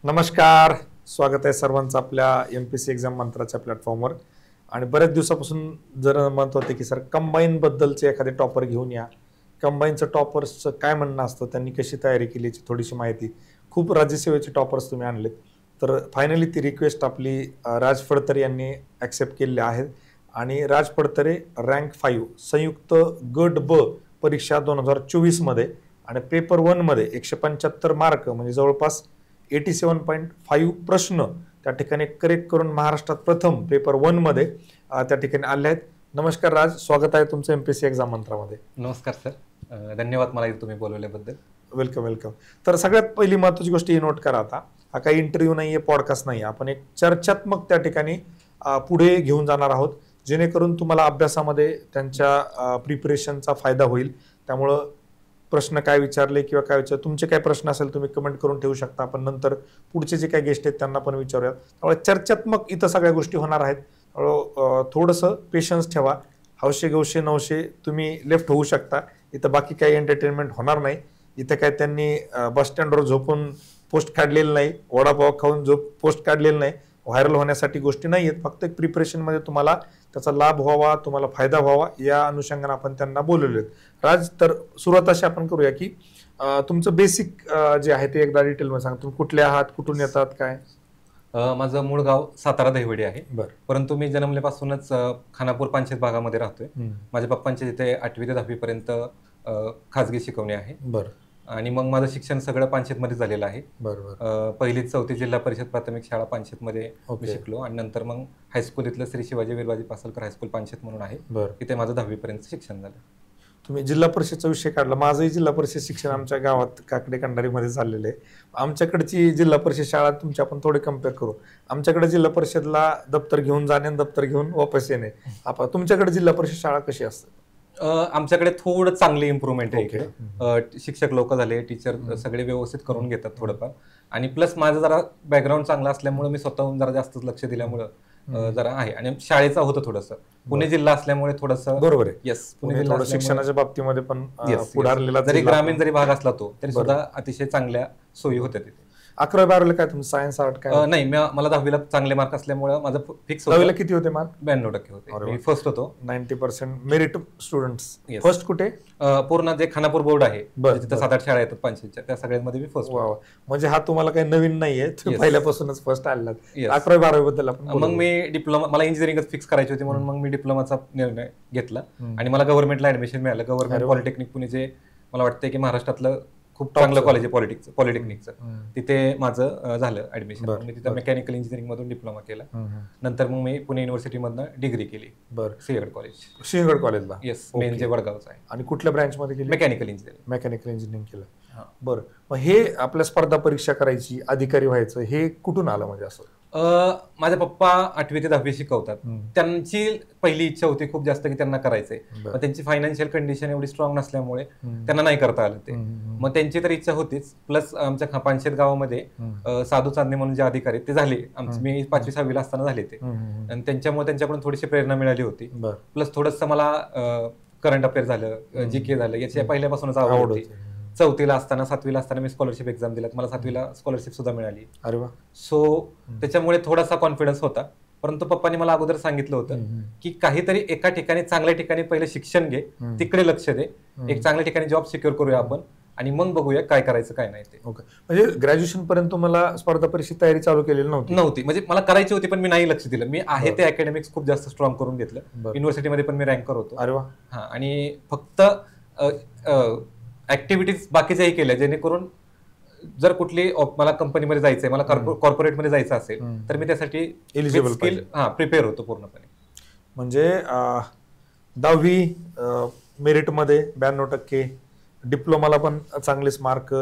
नमस्कार, स्वागत आहे सर्वांचं आपल्या MPSC एक्झाम मंत्राच्या प्लॅटफॉर्मवर. आणि बऱ्याच दिवसापासून जर म्हणत होते की सर कंबाईन बद्दलचे एखादे टॉपर घेऊन या, कंबाईनचं टॉपर्सचं काय म्हणणं असतं, त्यांनी कशी तयारी केली याची थोडीशी माहिती. खूप राज्यसेवेचे टॉपर्स तुम्ही आणलेत, तर फायनली ती रिक्वेस्ट आपली राज फडतरे यांनी ॲक्सेप्ट केलेली आहे. आणि राज फडतरे रँक 5 संयुक्त गट ब परीक्षा 2024 मध्ये आणि पेपर 1 मध्ये 175 मार्क म्हणजे जवळपास 87.5 प्रश्न त्या ठिकाणी करेक्ट करून महाराष्ट्रात प्रथम पेपर 1 मध्ये त्या ठिकाणी आले आहेत. नमस्कार राज, स्वागत आहे तुमचं MPSC एक्झाम मंत्रामध्ये. नमस्कार सर, धन्यवाद मला तुम्ही बोलवल्याबद्दल. Welcome welcome. तर सगळ्यात पहिली महत्त्वाची गोष्ट ही नोट करा, आता हा काही इंटरव्ह्यू नाही आहे, पॉडकास्ट नाही आहे, आपण एक चर्चात्मक त्या ठिकाणी पुढे घेऊन जाणार आहोत, जेणेकरून तुम्हाला अभ्यासामध्ये त्यांच्या प्रिपरेशनचा फायदा होईल. त्यामुळं प्रश्न काय विचारले किंवा काय विचार, तुमचे काय प्रश्न असेल तुम्ही कमेंट करून ठेवू शकता. आपण नंतर पुढचे जे काही गेस्ट आहेत त्यांना पण विचारूयात. त्यामुळे चर्चात्मक इथं सगळ्या गोष्टी होणार आहेत. थोडंसं पेशन्स ठेवा. हौशे गौशे नवशे तुम्ही लेफ्ट होऊ शकता. इथं बाकी काही एंटरटेनमेंट होणार नाही. इथं काय त्यांनी बस स्टँडवर झोपून पोस्ट काढलेलं नाही, वडापाव खाऊन पोस्ट काढलेलं नाही, व्हायरल होण्यासाठी गोष्टी नाही आहेत. फक्त एक प्रिपरेशनमध्ये तुम्हाला त्याचा लाभ व्हावा, तुम्हाला फायदा व्हावा या अनुषंगाने आपण त्यांना बोलवले. राज, तर सुरुवात अशी आपण करूया की तुमचं बेसिक जे आहे ते एकदा डिटेलमध्ये सांगा. तुम्ही कुठले आहात, कुठून येतात, काय? माझं मूळ गाव सातारा दहिवडी आहे, बरं. परंतु मी जन्मल्यापासूनच खानापूर पानशेत भागामध्ये राहतोय. माझ्या पप्पांच्या तिथे 8वी ते 10वी पर्यंत खाजगी शिकवणी आहे. बरं. आणि मग माझं शिक्षण सगळं पानशेतमध्ये झालेलं आहे. बरोबर. पहिली 4थी जिल्हा परिषद प्राथमिक शाळा पानशेतमध्ये मी शिकलो आणि नंतर मग हायस्कूल इथलं श्री शिवाजी वीरबाजी पासलकर हायस्कूल पानशेत म्हणून आहे, तिथे माझं 10वी पर्यंत शिक्षण झालं. तुम्ही जिल्हा परिषदचा विषय काढला. माझंही जिल्हा परिषद शिक्षण आमच्या गावात काकडे कंडारीमध्ये झालेलं आहे. आमच्याकडची जिल्हा परिषद शाळा तुमच्या आपण थोडे कम्पेअर करू. आमच्याकडे जिल्हा परिषदला दप्तर घेऊन जाणे आणि दप्तर घेऊन वापस येणे. आपण तुमच्याकडे जिल्हा परिषद शाळा कशी असते? आमच्याकडे थोडं चांगली इम्प्रूव्हमेंट आहे इकडे. शिक्षक लोक झाले, टीचर सगळे व्यवस्थित करून घेतात थोडंफार. आणि प्लस माझं जरा बॅकग्राऊंड चांगलं असल्यामुळे मी स्वतःहून जरा जास्त लक्ष दिल्यामुळं जरा आहे. आणि शाळेचं होतं थोडंसं, पुणे जिल्हा असल्यामुळे थोडंसं. बरोबर आहे. येस, पुणे जिल्हा शिक्षणाच्या बाबतीमध्ये पण पुढारलेला, जरी ग्रामीण जरी भाग असला तो, तरी सुद्धा अतिशय चांगल्या सोयी होत्या तिथे. 11वी 12वी काय तुमचं सायन्स आर्ट काय? नाही, मला 10वीला चांगले मार्क असल्यामुळे माझं फिक्स होतं. 10वीला किती होते मार्क? 92% होते. मी फर्स्ट होतो. 90% मेरिट स्टुडंट्स. फर्स्ट कुठे? पूर्ण जे खानापूर बोर्ड आहे तिथे 7-8 शाळा येतात पानशेतच्या, त्या सगळ्यामध्ये मी फर्स्ट. म्हणजे हा तुम्हाला काही नवीन नाहीये, तुम्ही पहिल्यापासूनच फर्स्ट आलात. 11वी 12वी बद्दल आपण मग मी डिप्लोमा, मला इंजिनिअरिंगच फिक्स करायची होती म्हणून मग मी डिप्लोमाचा निर्णय घेतला आणि मला गव्हर्नमेंटला ऍडमिशन मिळालं. गव्हर्नमेंट पॉलिटेक्निक पुणे, जे मला वाटतंय की महाराष्ट्रातलं खूप चांगलं कॉलेज आहे पॉलिटेक्निकचं, तिथे माझं झालं ऍडमिशन. मी तिथं मेकॅनिकल इंजिनिअरिंग मधून डिप्लोमा केला. नंतर मग मी पुणे युनिव्हर्सिटीमधनं डिग्री केली. सिंहगड कॉलेज. सिंहगड कॉलेजला? येस, मेन जे वडगावचं आहे. आणि कुठल्या ब्रँच मध्ये केली? Mechanical engineering. मेकॅनिकल इंजिनिअरिंग केलं. बरं. मग हे आपल्या स्पर्धा परीक्षा करायची, अधिकारी व्हायचं, हे कुठून आलं म्हणजे असं? माझे पप्पा 8वी ते 10वी शिकवतात. त्यांची पहिली इच्छा होती खूप जास्त की त्यांना करायचंय. मग त्यांची फायनान्शियल कंडिशन एवढी स्ट्रॉंग नसल्यामुळे त्यांना नाही करता आलं ते. मग त्यांची तर इच्छा होतीच, प्लस आमच्या पानशेत गावामध्ये साधू चांदणे म्हणून जे अधिकारी ते झाले, मी 5वी 6वीला असताना झाले ते. आणि त्यांच्यामुळे त्यांच्याकडून थोडीशी प्रेरणा मिळाली होती. प्लस थोडंसं मला करंट अफेअर झालं, GK झालं, याची पहिल्यापासूनच आवड होती. 4थीला असताना 7वीला असताना मी स्कॉलरशिप एक्झाम दिला, मला 7वीला स्कॉलरशिप सुद्धा मिळाली. अरे वा. सो त्याच्यामुळे थोडासा कॉन्फिडन्स होता. परंतु पप्पांनी मला अगोदर सांगितलं होतं की काहीतरी एका ठिकाणी, चांगल्या ठिकाणी पहिले शिक्षण घे, तिकडे लक्ष दे, एक चांगल्या ठिकाणी जॉब सिक्युअर करूया आपण आणि मग बघूया काय करायचं काय नाही ते. ओके. म्हणजे ग्रॅज्युएशन पर्यंत मला स्पर्धा परीक्षा तयारी चालू केलेली नव्हती. म्हणजे मला करायची होती पण मी नाही लक्ष दिलं. मी आहे ते अकॅडमिक्स खूप जास्त स्ट्रॉंग करून घेतलं. युनिव्हर्सिटीमध्ये पण मी रँकर होतो. अरे वा. हा. आणि फक्त ऍक्टिव्हिटीज बाकीच्याही केल्या, जेणेकरून जर कुठली मला कंपनीमध्ये जायचंय, मला कॉर्पोरेटमध्ये जायचं असेल तर मी त्यासाठी एलिजिबल प्रिपेअर होतो पूर्णपणे. म्हणजे 10वी मेरिटमध्ये 92%, डिप्लोमाला पण चांगलेच मार्क,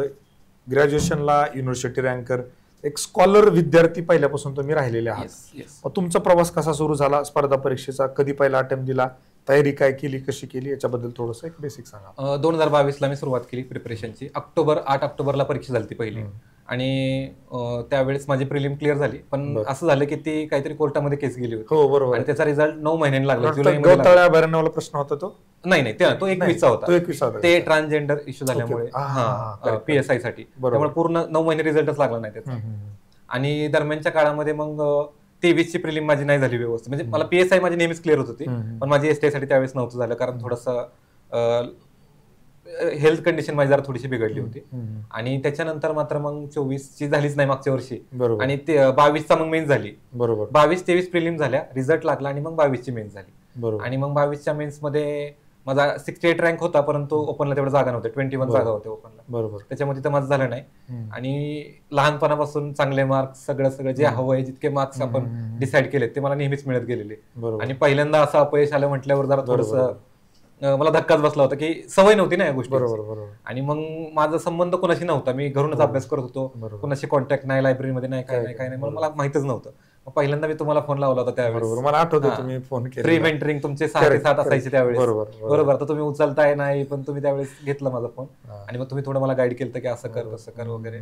ग्रॅज्युएशनला युनिव्हर्सिटी रँकर, एक स्कॉलर विद्यार्थी पहिल्यापासून तुम्ही राहिलेले आहात. मग तुमचा प्रवास कसा सुरू झाला स्पर्धा परीक्षेचा? कधी पहिला अटेम्प्ट दिला, तयारी काय केली, कशी केली, याच्याबद्दल थोडंसं एक बेसिक सांगा. 2022ला मी सुरुवात केली प्रिपरेशनची. 8 ऑक्टोबरला परीक्षा झाली ती पहिली. आणि त्यावेळेस माझी प्रिलिम क्लिअर झाली, पण असं झालं की ती काहीतरी कोर्टामध्ये केस गेली होती. हो बरोबर. आणि त्याचा रिझल्ट 9 महिन्यांनी लागला. जुलैमध्ये अभयारण्याला प्रश्न होता तो? नाही, तो 21चा होता. ते ट्रान्सजेंडर इश्यू झाल्यामुळे PSI साठी, त्यामुळे पूर्ण 9 महिने रिझल्टच लागला नाही त्याचा. आणि दरम्यानच्या काळामध्ये मग 23ची प्रिलिम माझी नाही झाली व्यवस्थित. म्हणजे मला PSI माझी नेहमीच क्लिअर होत होती, पण माझी STI साठी त्यावेळेस नव्हतं झालं, कारण थोडंसं हेल्थ कंडिशन माझी जरा थोडीशी बिघडली होती. आणि त्याच्यानंतर मात्र मग 24ची झालीच नाही मागच्या वर्षी, आणि 22चा मग मेन्स झाली. 22-23 प्रिलिम झाल्या, रिझल्ट लागला आणि मग 22ची मेन्स झाली. आणि मग 22च्या मेन्स मध्ये माझा 68 रँक होता, परंतु ओपनला तेवढ्या जागा नव्हत्या, 21 जागा होत्या ओपनला. त्याच्यामध्ये तर माझं झालं नाही. आणि लहानपणापासून चांगले मार्क्स, सगळं जे हवं आहे, जितके मार्क्स आपण डिसाईड केले ते मला नेहमीच मिळत गेलेले. आणि पहिल्यांदा असं अपयश आलं म्हटल्यावर जरा थोडंसं मला धक्काच बसला होता, की सवय नव्हती ना या गोष्टी. आणि मग माझा संबंध कोणाशी नव्हता, मी घरूनच अभ्यास करत होतो, कोणाशी कॉन्टॅक्ट नाही, लायब्ररीमध्ये नाही, काय नाही, मला माहितच नव्हतं. पहिल्यांदा मी तुम्हाला फोन लावला होता त्यावेळेस, मला आठवतं तुम्ही फोन केला. फ्री मेंटरिंग तुमचे 6 ते 7 असायचे त्यावेळेस, बरोबर. तर तुम्ही उचलताय नाही, पण तुम्ही त्यावेळेस घेतला माझा फोन आणि मग तुम्ही थोडं मला गाईड केलं की असं कर तसं कर वगैरे.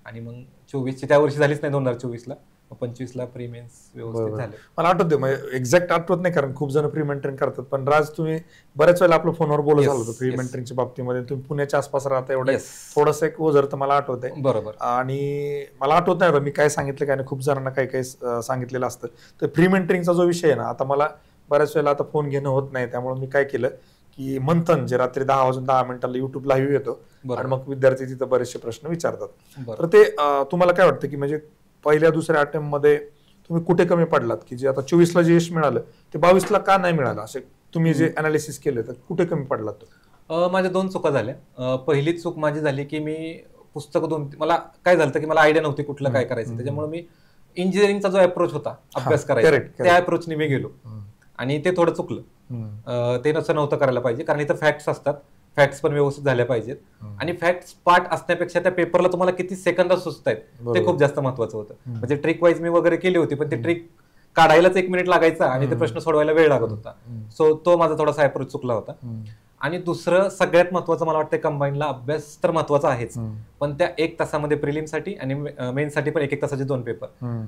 आणि मग 24ची त्या वर्षी झालीच नाही, 2024ला. 25ला प्री मेन्स व्यवस्थित झाले. मला आठवते, म्हणजे एक्झॅक्ट आठवत नाही, कारण खूप जण प्री मेंटरिंग करतात, पण राज तुम्ही बऱ्याच वेळेला आपलं फोनवर बोलत झालं होतं प्री मेंटरिंगच्या बाबतीमध्ये. तुम्ही पुण्याच्या आसपास राहता, एवढं थोडंसं एक ओझर तर मला आठवत आहे, बरोबर. आणि मला आठवत नाही मी काय सांगितलं काय नाही, खूप जणांना काही काही सांगितलेलं असतं. तर प्री मेंटरिंगचा जो विषय आहे ना, आता मला बऱ्याच वेळेला आता फोन घेणं होत नाही, त्यामुळे मी काय केलं की मंथन जे रात्री 10 वाजून 10 मिनिटाला युट्यूब लाईव्ह येतो आणि मग विद्यार्थी तिथं बरेचसे प्रश्न विचारतात. तर ते तुम्हाला काय वाटतं की म्हणजे पहिल्या दुसऱ्या अटेम्प्ट मध्ये तुम्ही कुठे कमी पडलात, की जे आता 24ला जे यश मिळालं ते 22ला का नाही मिळालं, असे तुम्ही जे अनालिसिस केले तर कुठे कमी पडलात? माझ्या 2 चुका झाल्या. पहिली चूक माझी झाली की मी पुस्तक मला काय झालं की मला आयडिया नव्हती कुठलं काय करायचं, त्याच्यामुळे मी इंजिनिअरिंगचा जो अप्रोच होता अभ्यास करायचा त्या अप्रोचने मी गेलो आणि ते थोडं चुकलं. ते नव्हतं करायला पाहिजे, कारण इथं फॅक्ट्स असतात, फॅक्ट्स पण व्यवस्थित झाल्या पाहिजेत. आणि फॅक्ट्स पार्ट असण्यापेक्षा त्या पेपरला तुम्हाला किती सेकंदात सुचतायत ते खूप जास्त महत्वाचं होतं. म्हणजे ट्रिक वाईज मी वगैरे केली होती, पण ते ट्रिक काढायलाच 1 मिनिट लागायचा आणि ते प्रश्न सोडवायला वेळ लागत होता. सो तो माझा थोडासा अप्रोच चुकला होता. आणि दुसरं सगळ्यात महत्वाचं मला वाटतं, कंबाईनला अभ्यास तर महत्वाचा आहेच, पण त्या 1 तासामध्ये प्रिलिमसाठी आणि मेन्ससाठी पण 1-1 तासाचे 2 पेपर.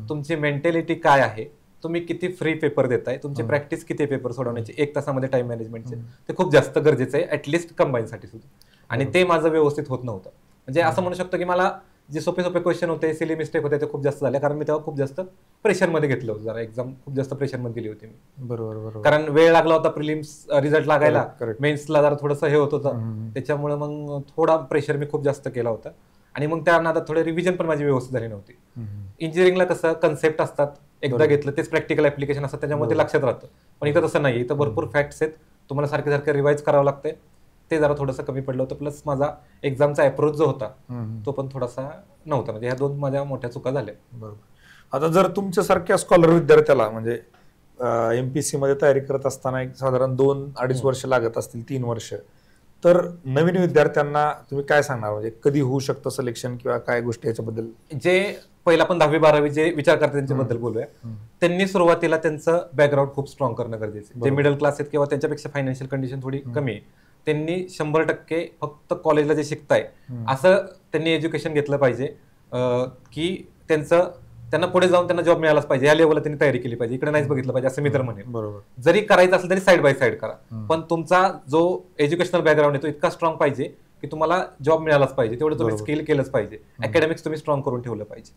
तुमची मेंटॅलिटी काय आहे, तुम्ही किती फ्री पेपर देताय, तुमची प्रॅक्टिस किती पेपर सोडवण्याची 1 तासामध्ये टाइम मॅनेजमेंटचे, ते खूप जास्त गरजेचं आहे, ऍटलिस्ट कंबाईनसाठी सुद्धा. आणि ते माझं व्यवस्थित होत नव्हतं. म्हणजे असं म्हणू शकतो की मला जे सोपे क्वेश्चन होते, सिली मिस्टेक होते, ते खूप जास्त झाले, कारण मी तेव्हा खूप जास्त प्रेशरमध्ये घेतलं होतं, जरा एक्झाम खूप जास्त प्रेशरमध्ये दिली होती मी. बरोबर. कारण वेळ लागला होता प्रिलिम्स रिझल्ट लागायला, मेन्सला जरा थोडंसं हे होत होतं, त्याच्यामुळे मग थोडा प्रेशर मी खूप जास्त केला होता. आणि मग त्या नादात थोडे रिव्हिजन पण माझी व्यवस्थित झाली नव्हती. इंजिनिअरिंगला कसं कन्सेप्ट असतात, एकदा घेतलं तेच प्रॅक्टिकल ऍप्लिकेशन असतात, त्याच्यामध्ये लक्षात राहतं. पण इथं तसं नाही, इथं भरपूर फॅक्ट्स आहेत, तुम्हाला सारखे रिवाइज करावं लागतंय, ते जरा थोडंसं कमी पडलं होतं. प्लस माझा एक्झामचा अप्रोच जो होता तो पण थोडासा नव्हता. म्हणजे ह्या 2 माझ्या मोठ्या चुका झाल्या. बरोबर. आता जर तुमच्यासारख्या स्कॉलर विद्यार्थ्याला म्हणजे MPSC मध्ये तयारी करत असताना एक साधारण 2-2.5 वर्ष लागत असतील, 3 वर्ष, तर नवीन विद्यार्थ्यांना तुम्ही काय सांगणार, म्हणजे कधी होऊ शकतं सिलेक्शन किंवा काय गोष्टी याच्याबद्दल? जे पहिला पण 10वी-12वी जे विचार करतात त्यांच्याबद्दल बोलूया. त्यांनी सुरुवातीला त्यांचं बॅकग्राऊंड खूप स्ट्रॉंग करणं गरजेचं आहे. जे मिडल क्लास आहेत किंवा त्यांच्यापेक्षा फायनान्शियल कंडिशन थोडी कमी आहे, त्यांनी 100% फक्त कॉलेजला जे शिकताय असं त्यांनी एज्युकेशन घेतलं पाहिजे, की त्यांना पुढे जाऊन त्यांना जॉब मिळालाच पाहिजे, या लेवलला त्यांनी तयारी केली पाहिजे, इकडे नाहीच बघितलं पाहिजे असं मी तर म्हणेन. बरोबर. जरी करायचं असेल तरी साईड बाय साईड करा, पण तुमचा जो एज्युकेशनल बॅकग्राऊंड आहे तो इतका स्ट्रॉंग पाहिजे की तुम्हाला जॉब मिळालाच पाहिजे, तेवढं तुम्ही स्किल केलंच पाहिजे, अकॅडमिक्स तुम्ही स्ट्रॉंग करून ठेवलं पाहिजे.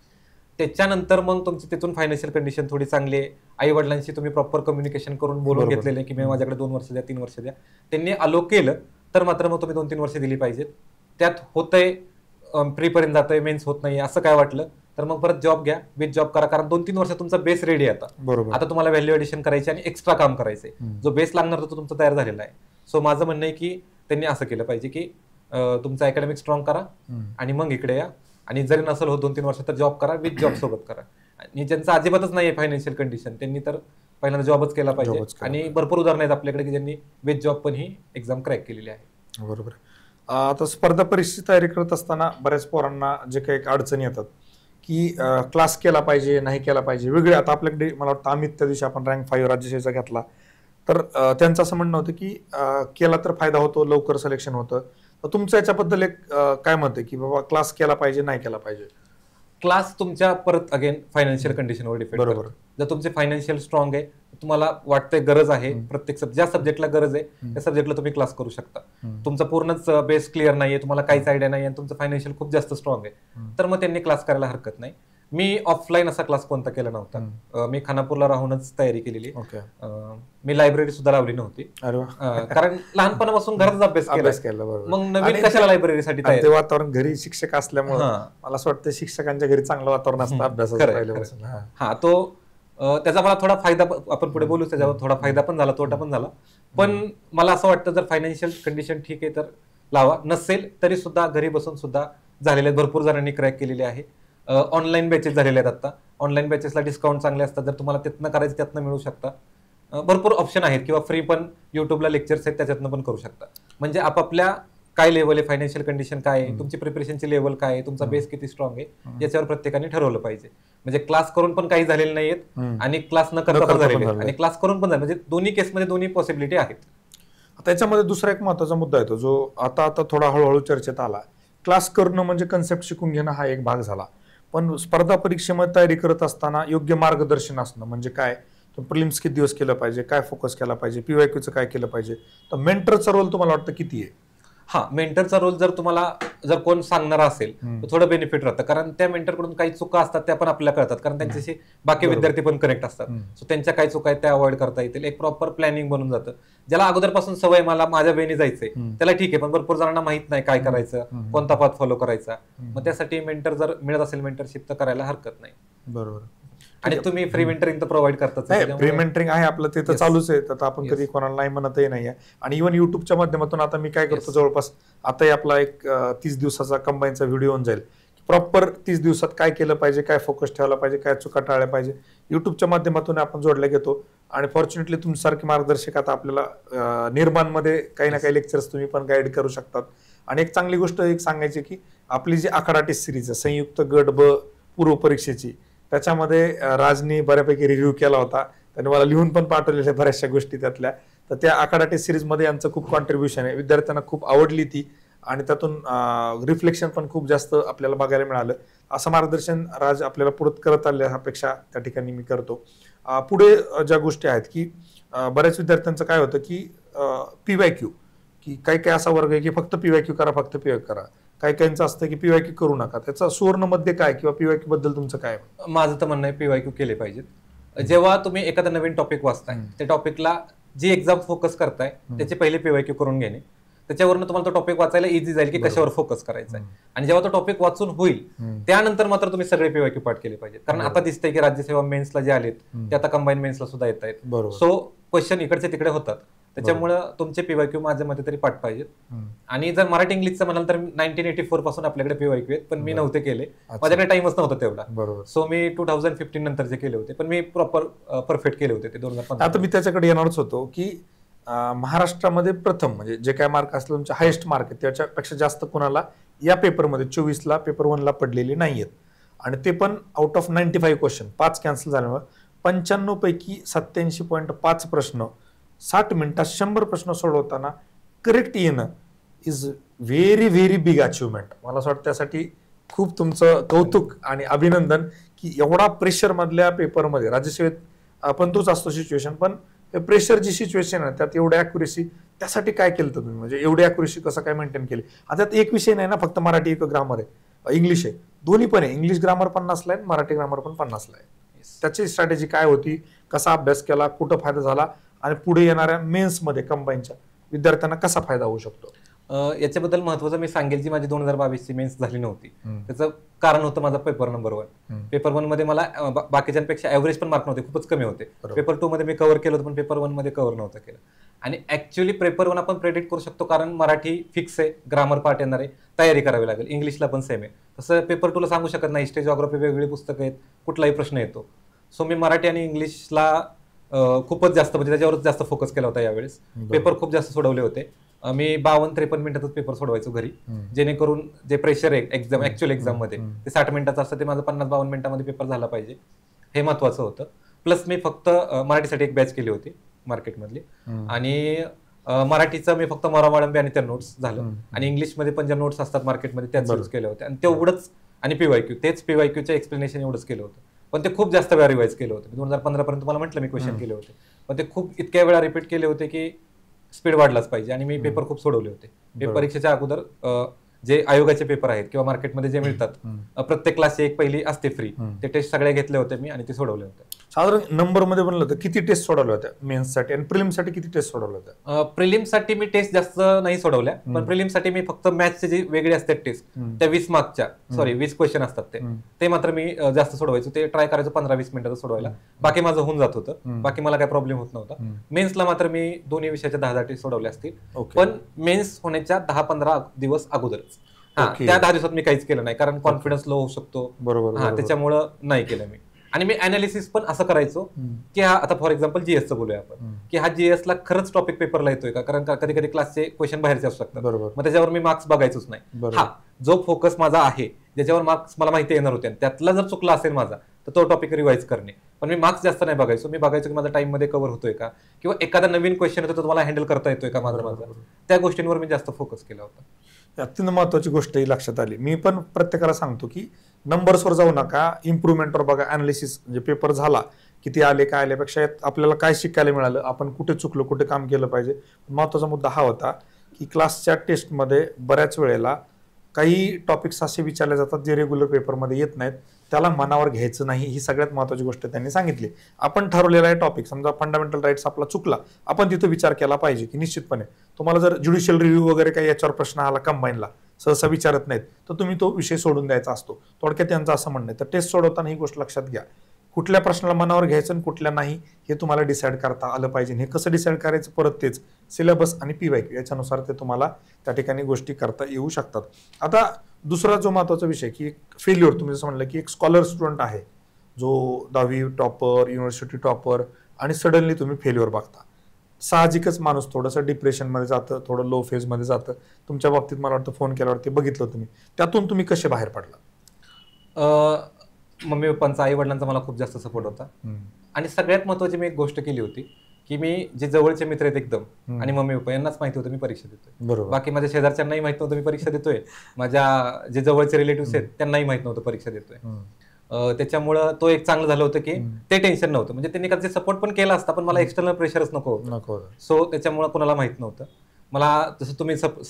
त्याच्यानंतर मग तुमची तिथून फायनान्शियल कंडिशन थोडी चांगली आहे, आई वडिलांशी तुम्ही प्रॉपर कम्युनिकेशन करून बोलून घेतलेलं आहे की मी माझ्याकडे 2 वर्ष द्या, 3 वर्ष द्या, त्यांनी अलो केलं तर मात्र मग तुम्ही 2-3 वर्ष दिली पाहिजेत. त्यात होतंय प्रीपर्यंत जातंय, मेन्स होत नाही असं काय वाटलं तर मग परत जॉब घ्या, विथ जॉब करा, कारण 2-3 वर्ष तुमचा बेस रेडी आहे. आता तुम्हाला व्हॅल्यू एडिशन करायची आणि एक्स्ट्रा काम करायचंय, जो बेस लागणार तो तुमचा तयार झालेला आहे. सो माझं म्हणणं आहे की त्यांनी असं केलं पाहिजे की तुमचं अकॅडमिक स्ट्रॉंग करा आणि मग इकडे या, आणि जरी नसेल हो 2-3 वर्ष तर जॉब करा, विथ जॉब सोबत करा. आणि ज्यांचं अजिबातच नाही आहे फायनान्शियल कंडिशन त्यांनी तर पहिल्यांदा जॉबच केला पाहिजे. आणि भरपूर उदाहरणं आहेत आपल्याकडे की ज्यांनी विथ जॉब पण ही एक्झाम क्रॅक केलेली आहे. बरोबर. आता स्पर्धा परीक्षेची तयारी करत असताना बऱ्याच पोरांना जे काही अडचणी येतात की क्लास केला पाहिजे, नाही केला पाहिजे, वेगळे. आता आपल्याकडे मला वाटतं अमित त्या दिवशी आपण रँक 5 राज्यशाहीचा घेतला, तर त्यांचं असं म्हणणं होतं की केला तर फायदा होतो, लवकर सिलेक्शन होतं. तर तुमचं याच्याबद्दल एक काय मत आहे की बाबा क्लास केला पाहिजे, नाही केला पाहिजे? क्लास तुमच्या परत अगेन फायनान्शियल कंडिशनवर डिपेंड. बरोबर. जर तुमचे फायनान्शियल स्ट्रॉंग आहे, तुम्हाला वाटतंय गरज आहे, प्रत्येक ज्या सब्जेक्टला गरज आहे त्या सब्जेक्टला तुम्ही क्लास करू शकता. तुमचा पूर्णच बेस क्लिअर नाहीये, तुम्हाला काहीच आयडिया नाही आणि तुमचं फायनान्शियल खूप जास्त स्ट्रॉंग आहे, तर मग त्यांनी क्लास करायला हरकत नाही. मी ऑफलाईन असा क्लास कोणता केला नव्हता. मी खानापूरला राहूनच तयारी केलेली. मी लायब्ररी सुद्धा लावली नव्हती, कारण लहानपणापासून घरातच अभ्यास केला. मग नवीन कशाला लायब्ररीसाठी ते वातावरण घरी शिक्षक असल्यामुळे मला असं वाटतं शिक्षकांच्या घरी चांगलं वातावरण असतं अभ्यासाचं. हा, तो त्याचा मला थोडा फायदा, आपण पुढे बोलू, त्याच्यावर थोडा फायदा पण झाला, तोटा पण झाला. पण मला असं वाटतं जर फायनान्शियल कंडिशन ठीक आहे तर लावा, नसेल तरी सुद्धा घरी बसून सुद्धा झालेले आहेत. भरपूर जणांनी क्रॅक केलेले आहे. ऑनलाईन बॅचेस झालेले आहेत. आता ऑनलाईन बॅचेसला डिस्काउंट चांगले असतात. जर तुम्हाला त्यातनं करायचं त्यातनं मिळू शकता. भरपूर ऑप्शन आहेत, किंवा फ्री पण युट्यूबला लेक्चर्स आहेत त्याच्यातनं पण करू शकता. म्हणजे आपापल्या काय लेवल आहे, फायनान्शियल कंडिशन काय आहे, तुमची प्रिपरेशनची लेवल काय आहे, तुमचा बेस किती स्ट्रॉंग आहे, याच्यावर प्रत्येकाने ठरवलं पाहिजे. म्हणजे क्लास करून पण काही झालेले नाहीयेत आणि क्लास न करता पण झालेले आहेत, आणि क्लास करून पण झाले. म्हणजे दोन्ही केसमध्ये दोन्ही पॉसिबिलिटी आहेत. त्याच्यामध्ये दुसरा एक महत्वाचा मुद्दा येतो जो आता थोडा हळूहळू चर्चेत आला. क्लास करणं म्हणजे कन्सेप्ट शिकून घेणं हा एक भाग झाला, पण स्पर्धा परीक्षेमध्ये तयारी करत असताना योग्य मार्गदर्शन असणं म्हणजे काय, प्रिलिम्स किती दिवस केलं पाहिजे, काय फोकस केला पाहिजे, पीवायक्यूचं काय केलं पाहिजे, तर मेंटरचा रोल तुम्हाला वाटतं किती आहे? हा, मेंटरचा रोल जर तुम्हाला जर कोण सांगणार असेल तर थोडं बेनिफिट राहतं, कारण त्या मेंटरकडून काही चुका असतात त्या पण आपल्याला कळतात, कारण त्यांच्याशी बाकी विद्यार्थी पण कनेक्ट असतात. सो त्यांच्या काही चुका आहेत त्या अवॉइड करता येतील. एक प्रॉपर प्लॅनिंग बनून जातं. ज्याला अगोदरपासून सवय मला माझ्या वेळी जायचंय त्याला ठीक आहे, पण भरपूर जणांना माहित नाही काय करायचं, कोणता पाथ फॉलो करायचा. मग त्यासाठी मेंटर जर मिळत असेल मेंटरशिप तर करायला हरकत नाही. बरोबर. आणि तुम्ही फ्री मेंटरिंग तर प्रोव्हाइड करताच. फ्री मेंटरिंग आहे आपलं, ते तर चालूच आहे, तर आपण कधी कोणाला नाही म्हणतही नाहीये. आणि इव्हन युट्यूबच्या माध्यमातून आता मी काय करतो, जवळपास आताही आपला एक 30 दिवसाचा कंबाईनचा व्हिडिओ होऊन जाईल. प्रॉपर 30 दिवसात काय केलं पाहिजे, काय फोकस ठेवला पाहिजे, काय चुका टाळल्या पाहिजे, युट्यूबच्या माध्यमातून आपण जोडल्या घेतो. आणि फॉर्च्युनेटली तुमच्यासारखे मार्गदर्शक आता आपल्याला निर्माणमध्ये काही ना काही लेक्चर्स तुम्ही पण गाईड करू शकतात. आणि एक चांगली गोष्ट एक सांगायची की आपली जी आखाडा टेस्ट सिरीज आहे संयुक्त गट ब पूर्व परीक्षेची, त्याच्यामध्ये राजनी बऱ्यापैकी रिव्ह्यू केला होता, त्याने मला लिहून पण पाठवलेल्या बऱ्याचशा गोष्टी त्यातल्या. तर त्या आखाडा टेस्ट सिरीजमध्ये यांचं खूप कॉन्ट्रीब्युशन आहे, विद्यार्थ्यांना खूप आवडली ती, आणि त्यातून रिफ्लेक्शन पण खूप जास्त आपल्याला बघायला मिळालं. असं मार्गदर्शन राज आपल्याला पुढे करत आले अपेक्षा त्या ठिकाणी मी करतो. पुढे ज्या गोष्टी आहेत की बऱ्याच विद्यार्थ्यांचं काय होतं की पीवायक्यू, की काही काही असा वर्ग आहे की फक्त पीवायक्यू करा, फक्त पीवायक्यू करा. काही काहींचं असतं की पीवायक्यू करू नका. त्याचा सुवर्ण मध्ये काय, किंवा पीवायक्यू बद्दल तुमचं काय? माझं तर म्हणणं आहे पीवायक्यू केले पाहिजेत. जेव्हा तुम्ही एखादा नवीन टॉपिक वाचताय, त्या टॉपिकला जी एक्झाम फोकस करताय त्याचे पहिले पीवायक्यू करून घेणे, त्याच्यावरून तुम्हाला तो टॉपिक वाचायला इझी जाईल की कशावर फोकस करायचा आहे. आणि जेव्हा तो टॉपिक वाचून होईल त्यानंतर मात्र तुम्ही सगळे पीवायक्यू पाठ केले पाहिजेत. कारण आता दिसतंय की राज्यसेवा मेन्सला जे आलेत ते आता कंबाईन मेन्सला सुद्धा येत आहेत. सो क्वेश्चन इकडचे तिकडे होतात, त्याच्यामुळे तुमचे पीवायक्यू माझ्या मते तरी पाठ पाहिजेत. आणि जर मराठी इंग्लिशचं म्हणाल तर 1984 पासून आपल्याकडे पीवायक्यू आहेत, पण मी नव्हते केले, माझ्याकडे टाइमच नव्हता तेवढा. सो मी 2015 नंतरचे केले होते, पण मी प्रॉपर परफेक्ट केले होते ते 2015. आता मी त्याच्याकडे येणारच होतो की महाराष्ट्रामध्ये प्रथम म्हणजे जे काय मार्क असले तुमचे हायेस्ट मार्क आहेत त्याच्यापेक्षा जास्त कोणाला या पेपरमध्ये 24ला पेपर 1ला पडलेले नाहीयेत. आणि ते पण आउट ऑफ 95 क्वेश्चन, 5 कॅन्सल झाल्यामुळे 95 पैकी 87.5 प्रश्न 60 मिनिटात 100 प्रश्न सोडवताना करेक्ट येणं is very very big achievement. मला असं वाटतं त्यासाठी खूप तुमचं कौतुक आणि अभिनंदन की एवढा प्रेशर मधल्या पेपरमध्ये, राज्यसेवेत पण तोच असतो सिच्युएशन, पण प्रेशर जी सिच्युएशन आहे त्यात एवढी अॅक्युरेसी, त्यासाठी काय केलं तुम्ही? म्हणजे एवढी अॅक्युरेसी कसं काय मेंटेन केली? आता त्यात एक विषय नाही ना फक्त मराठी, एक ग्रामर आहे, इंग्लिश आहे, दोन्ही पण आहे. इंग्लिश ग्रामर 50ला आहे, मराठी ग्रामर पण 50ला आहे. त्याची स्ट्रॅटेजी काय होती, कसा अभ्यास केला, कुठं फायदा झाला, आणि पुढे येणाऱ्या मेन्समध्ये कंबाईनच्या विद्यार्थ्यांना कसा फायदा होऊ शकतो? याच्याबद्दल महत्वाचं मी सांगेल की माझी 2022ची मेन्स झाली नव्हती. त्याचं कारण होतं माझा पेपर नंबर 1. पेपर 1 मध्ये मला बाकीच्यांपेक्षा ऍव्हरेज पण मार्क नव्हते, खूपच कमी होते. पेपर 2 मध्ये मी कव्हर केलं होतं, पण पेपर 1 मध्ये कव्हर नव्हतं केलं. आणि ऍक्च्युअली पेपर 1 आपण प्रेडिक्ट करू शकतो, कारण मराठी फिक्स आहे, ग्रामर पार्ट येणार आहे, तयारी करावी लागेल. इंग्लिशला पण सेम आहे. तसं पेपर 2 ला सांगू शकत नाही, हिस्ट्री जॉग्राफी वेगवेगळी पुस्तकं आहेत, कुठलाही प्रश्न येतो. सो मी मराठी आणि इंग्लिशला खूपच जास्त म्हणजे त्याच्यावरच जास्त फोकस केला होता यावेळेस. पेपर खूप जास्त सोडवले होते. मी 52-53 मिनिटातच पेपर सोडवायचो घरी, जेणेकरून जे प्रेशर आहे एक्झाम ऍक्च्युअल एक्झाम मध्ये ते 60 मिनिटाचं असतं, ते माझं 50-52 मिनिटांमध्ये पेपर झाला पाहिजे, हे महत्वाचं होतं. प्लस मी फक्त मराठीसाठी एक बॅच केली होती मार्केटमधली, आणि मराठीचं मी फक्त मोरामाळंबे आणि त्या नोट्स झालं, आणि इंग्लिशमध्ये पण ज्या नोट्स असतात मार्केटमध्ये त्याच यूज केल्या होत्या, आणि तेवढंच. आणि पीवायक्यू, तेच पीवायक्यूचं एक्सप्लेनेशन एवढंच केलं होतं, पण ते खूप जास्त वेळा रिवाइज केलं होतं. 2015 पर्यंत तुम्हाला म्हटलं मी क्वेश्चन केले होते, पण ते खूप इतक्या वेळा रिपीट केले होते की स्पीड वाढलाच पाहिजे. आणि मी पेपर खूप सोडवले होते. परीक्षेच्या अगोदर जे आयोगाचे पेपर आहेत किंवा मार्केटमध्ये जे मिळतात, प्रत्येक क्लासची एक पहिली असते फ्री, ते टेस्ट सगळे घेतले होते मी आणि ते सोडवले होते. साधारण नंबर मध्ये बनलं होतं किती टेस्ट सोडवल्या होत्या मेन्ससाठी आणि प्रिलिम्ससाठी किती टेस्ट सोडवल्या होत्या? प्रिलिम्ससाठी मी टेस्ट जास्त नाही सोडवल्या, पण प्रिलिम्ससाठी मी फक्त मॅथ्सचे जे वेगळे असतात टेस्ट त्या 20 मार्कच्या 20 क्वेश्चन असतात ते मात्र मी जास्त सोडवायचो. ते ट्राय करायचो 15-20 मिनिटाचं सोडवायला, बाकी माझं होऊन जात होतं, बाकी मला काही प्रॉब्लेम होत नव्हता. मेन्सला मात्र मी दोन्ही विषयाच्या 10 टेस्ट सोडवले असतील, पण मेन्स होण्याच्या 10-15 दिवस अगोदरच. त्या 10 दिवसात मी काहीच केलं नाही, कारण कॉन्फिडन्स लो होऊ शकतो. बरोबर. त्याच्यामुळं नाही केलं मी. आणि मी अनालिसिस पण असं करायचो की हा आता फॉर एक्झाम्पल जीएसचं बोलूया आपण, की हा जीएसला खरंच टॉपिक पेपरला येतोय का, कारण कधी कधी क्लासचे क्वेश्चन बाहेरचे असू शकतात, मग त्याच्यावर मी मार्क्स बघायचोच नाही. हा जो फोकस माझा आहे, ज्याच्यावर मार्क्स मला माहिती येणार होते, त्यातला जर चुकला असेल माझा तर तो टॉपिक रिवाइज करणे. पण मी मार्क्स जास्त नाही बघायचो, मी बघायचो की माझा टाइम मध्ये कव्हर होतोय का, किंवा एखादा नवीन क्वेश्चन येतो तो मला हँडल करता येतोय का माझा, त्या गोष्टींवर मी जास्त फोकस केला होता. अत्यंत महत्वाची गोष्ट ही लक्षात आली. मी पण प्रत्येकाला सांगतो की नंबर्सवर जाऊ नका, इम्प्रुव्हमेंटवर बघा. अनालिसिस म्हणजे पेपर झाला किती आले काय आल्यापेक्षा आपल्याला काय शिकायला मिळालं, आपण कुठे चुकलो, कुठे काम केलं पाहिजे. महत्वाचा मुद्दा हा होता की क्लासच्या टेस्टमध्ये बऱ्याच वेळेला काही टॉपिक्स असे विचारले जातात जे रेग्युलर पेपरमध्ये येत नाहीत, त्याला मनावर घ्यायचं नाही. ही सगळ्यात महत्वाची गोष्ट त्यांनी सांगितली. आपण ठरवलेला आहे टॉपिक, समजा फंडामेंटल राईट्स आपला चुकला, आपण तिथं विचार केला पाहिजे की निश्चितपणे तुम्हाला जर ज्युडिशियल रिव्ह्यू वगैरे काही याच्यावर प्रश्न आला कंबाईनला सहसा विचारत नाहीत तर तुम्ही तो विषय सोडून द्यायचा असतो. थोडक्यात त्यांचं असं म्हणणं आहे. तर टेस्ट सोडवताना ही गोष्ट लक्षात घ्या, कुठल्या प्रश्नाला मनावर घ्यायचं आणि कुठल्या नाही हे तुम्हाला डिसाईड करता आलं पाहिजे. हे कसं डिसाईड करायचं, परत तेच सिलेबस आणि PYQ याच्यानुसार ते तुम्हाला त्या ठिकाणी गोष्टी करता येऊ शकतात. आता दुसरा जो महत्वाचा विषय की फेल्युअर, तुम्ही जसं म्हणलं की एक स्कॉलर स्टुडंट आहे जो 10वी टॉपर, युनिव्हर्सिटी टॉपर, आणि सडनली तुम्ही फेल्युअर बघता. साहजिकच माणूस थोडंसं डिप्रेशनमध्ये जातं, थोडं लो फेजमध्ये जातं. तुमच्या बाबतीत मला वाटतं फोन केल्यावरती बघितलं तुम्ही, त्यातून तुम्ही कसे बाहेर पडला? मम्मी पप्पांचा, आई वडिलांचा मला खूप जास्त सपोर्ट होता. आणि सगळ्यात महत्वाची मी एक गोष्ट केली होती की मी जे जवळचे मित्र आहेत एकदम, आणि मम्मी पप्पा यांनाच माहिती होतं मी परीक्षा देतोय. बाकी माझ्या शेजारच्यांनाही माहित नव्हतं मी परीक्षा देतोय, माझ्या जे जवळचे रिलेटिव्ह आहेत त्यांनाही माहित नव्हतं परीक्षा देतोय. त्याच्यामुळं तो एक चांगलं झालं होतं की ते टेन्शन नव्हतं. म्हणजे त्यांनी कधी सपोर्ट पण केला असता, पण मला एक्सटर्नल प्रेशरच नको. सो त्याच्यामुळे कोणाला माहित नव्हतं. मला जसं तुम्ही समजावून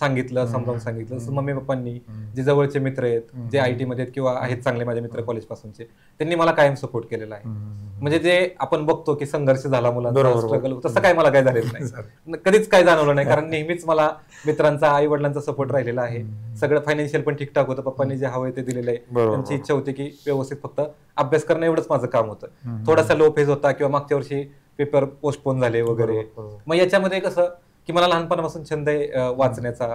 सांगितलं, तसं मम्मी पप्पांनी, जे जवळचे मित्र आहेत, जे IT मध्ये आहेत किंवा आहेत चांगले माझे मित्र कॉलेज पासूनचे, त्यांनी मला कायम सपोर्ट केलेला आहे. म्हणजे जे आपण बघतो की संघर्ष झाला मुलांचा, स्ट्रगल, तसं काय मला काय झालेलं नाही, कधीच काय जाणवलं नाही. कारण नेहमीच मला मित्रांचा, आई वडिलांचा सपोर्ट राहिलेला आहे. सगळं फायनान्शियल पण ठीकठाक होतं, पप्पांनी जे हवंय ते दिलेलं आहे. त्यांची इच्छा होती की व्यवस्थित फक्त अभ्यास करणं एवढंच माझं काम होतं. थोडासा लो फेज होता किंवा मागच्या वर्षी पेपर पोस्टपोन झाले वगैरे, मग याच्यामध्ये कसं की मला लहानपणापासून छंद आहे वाचण्याचा,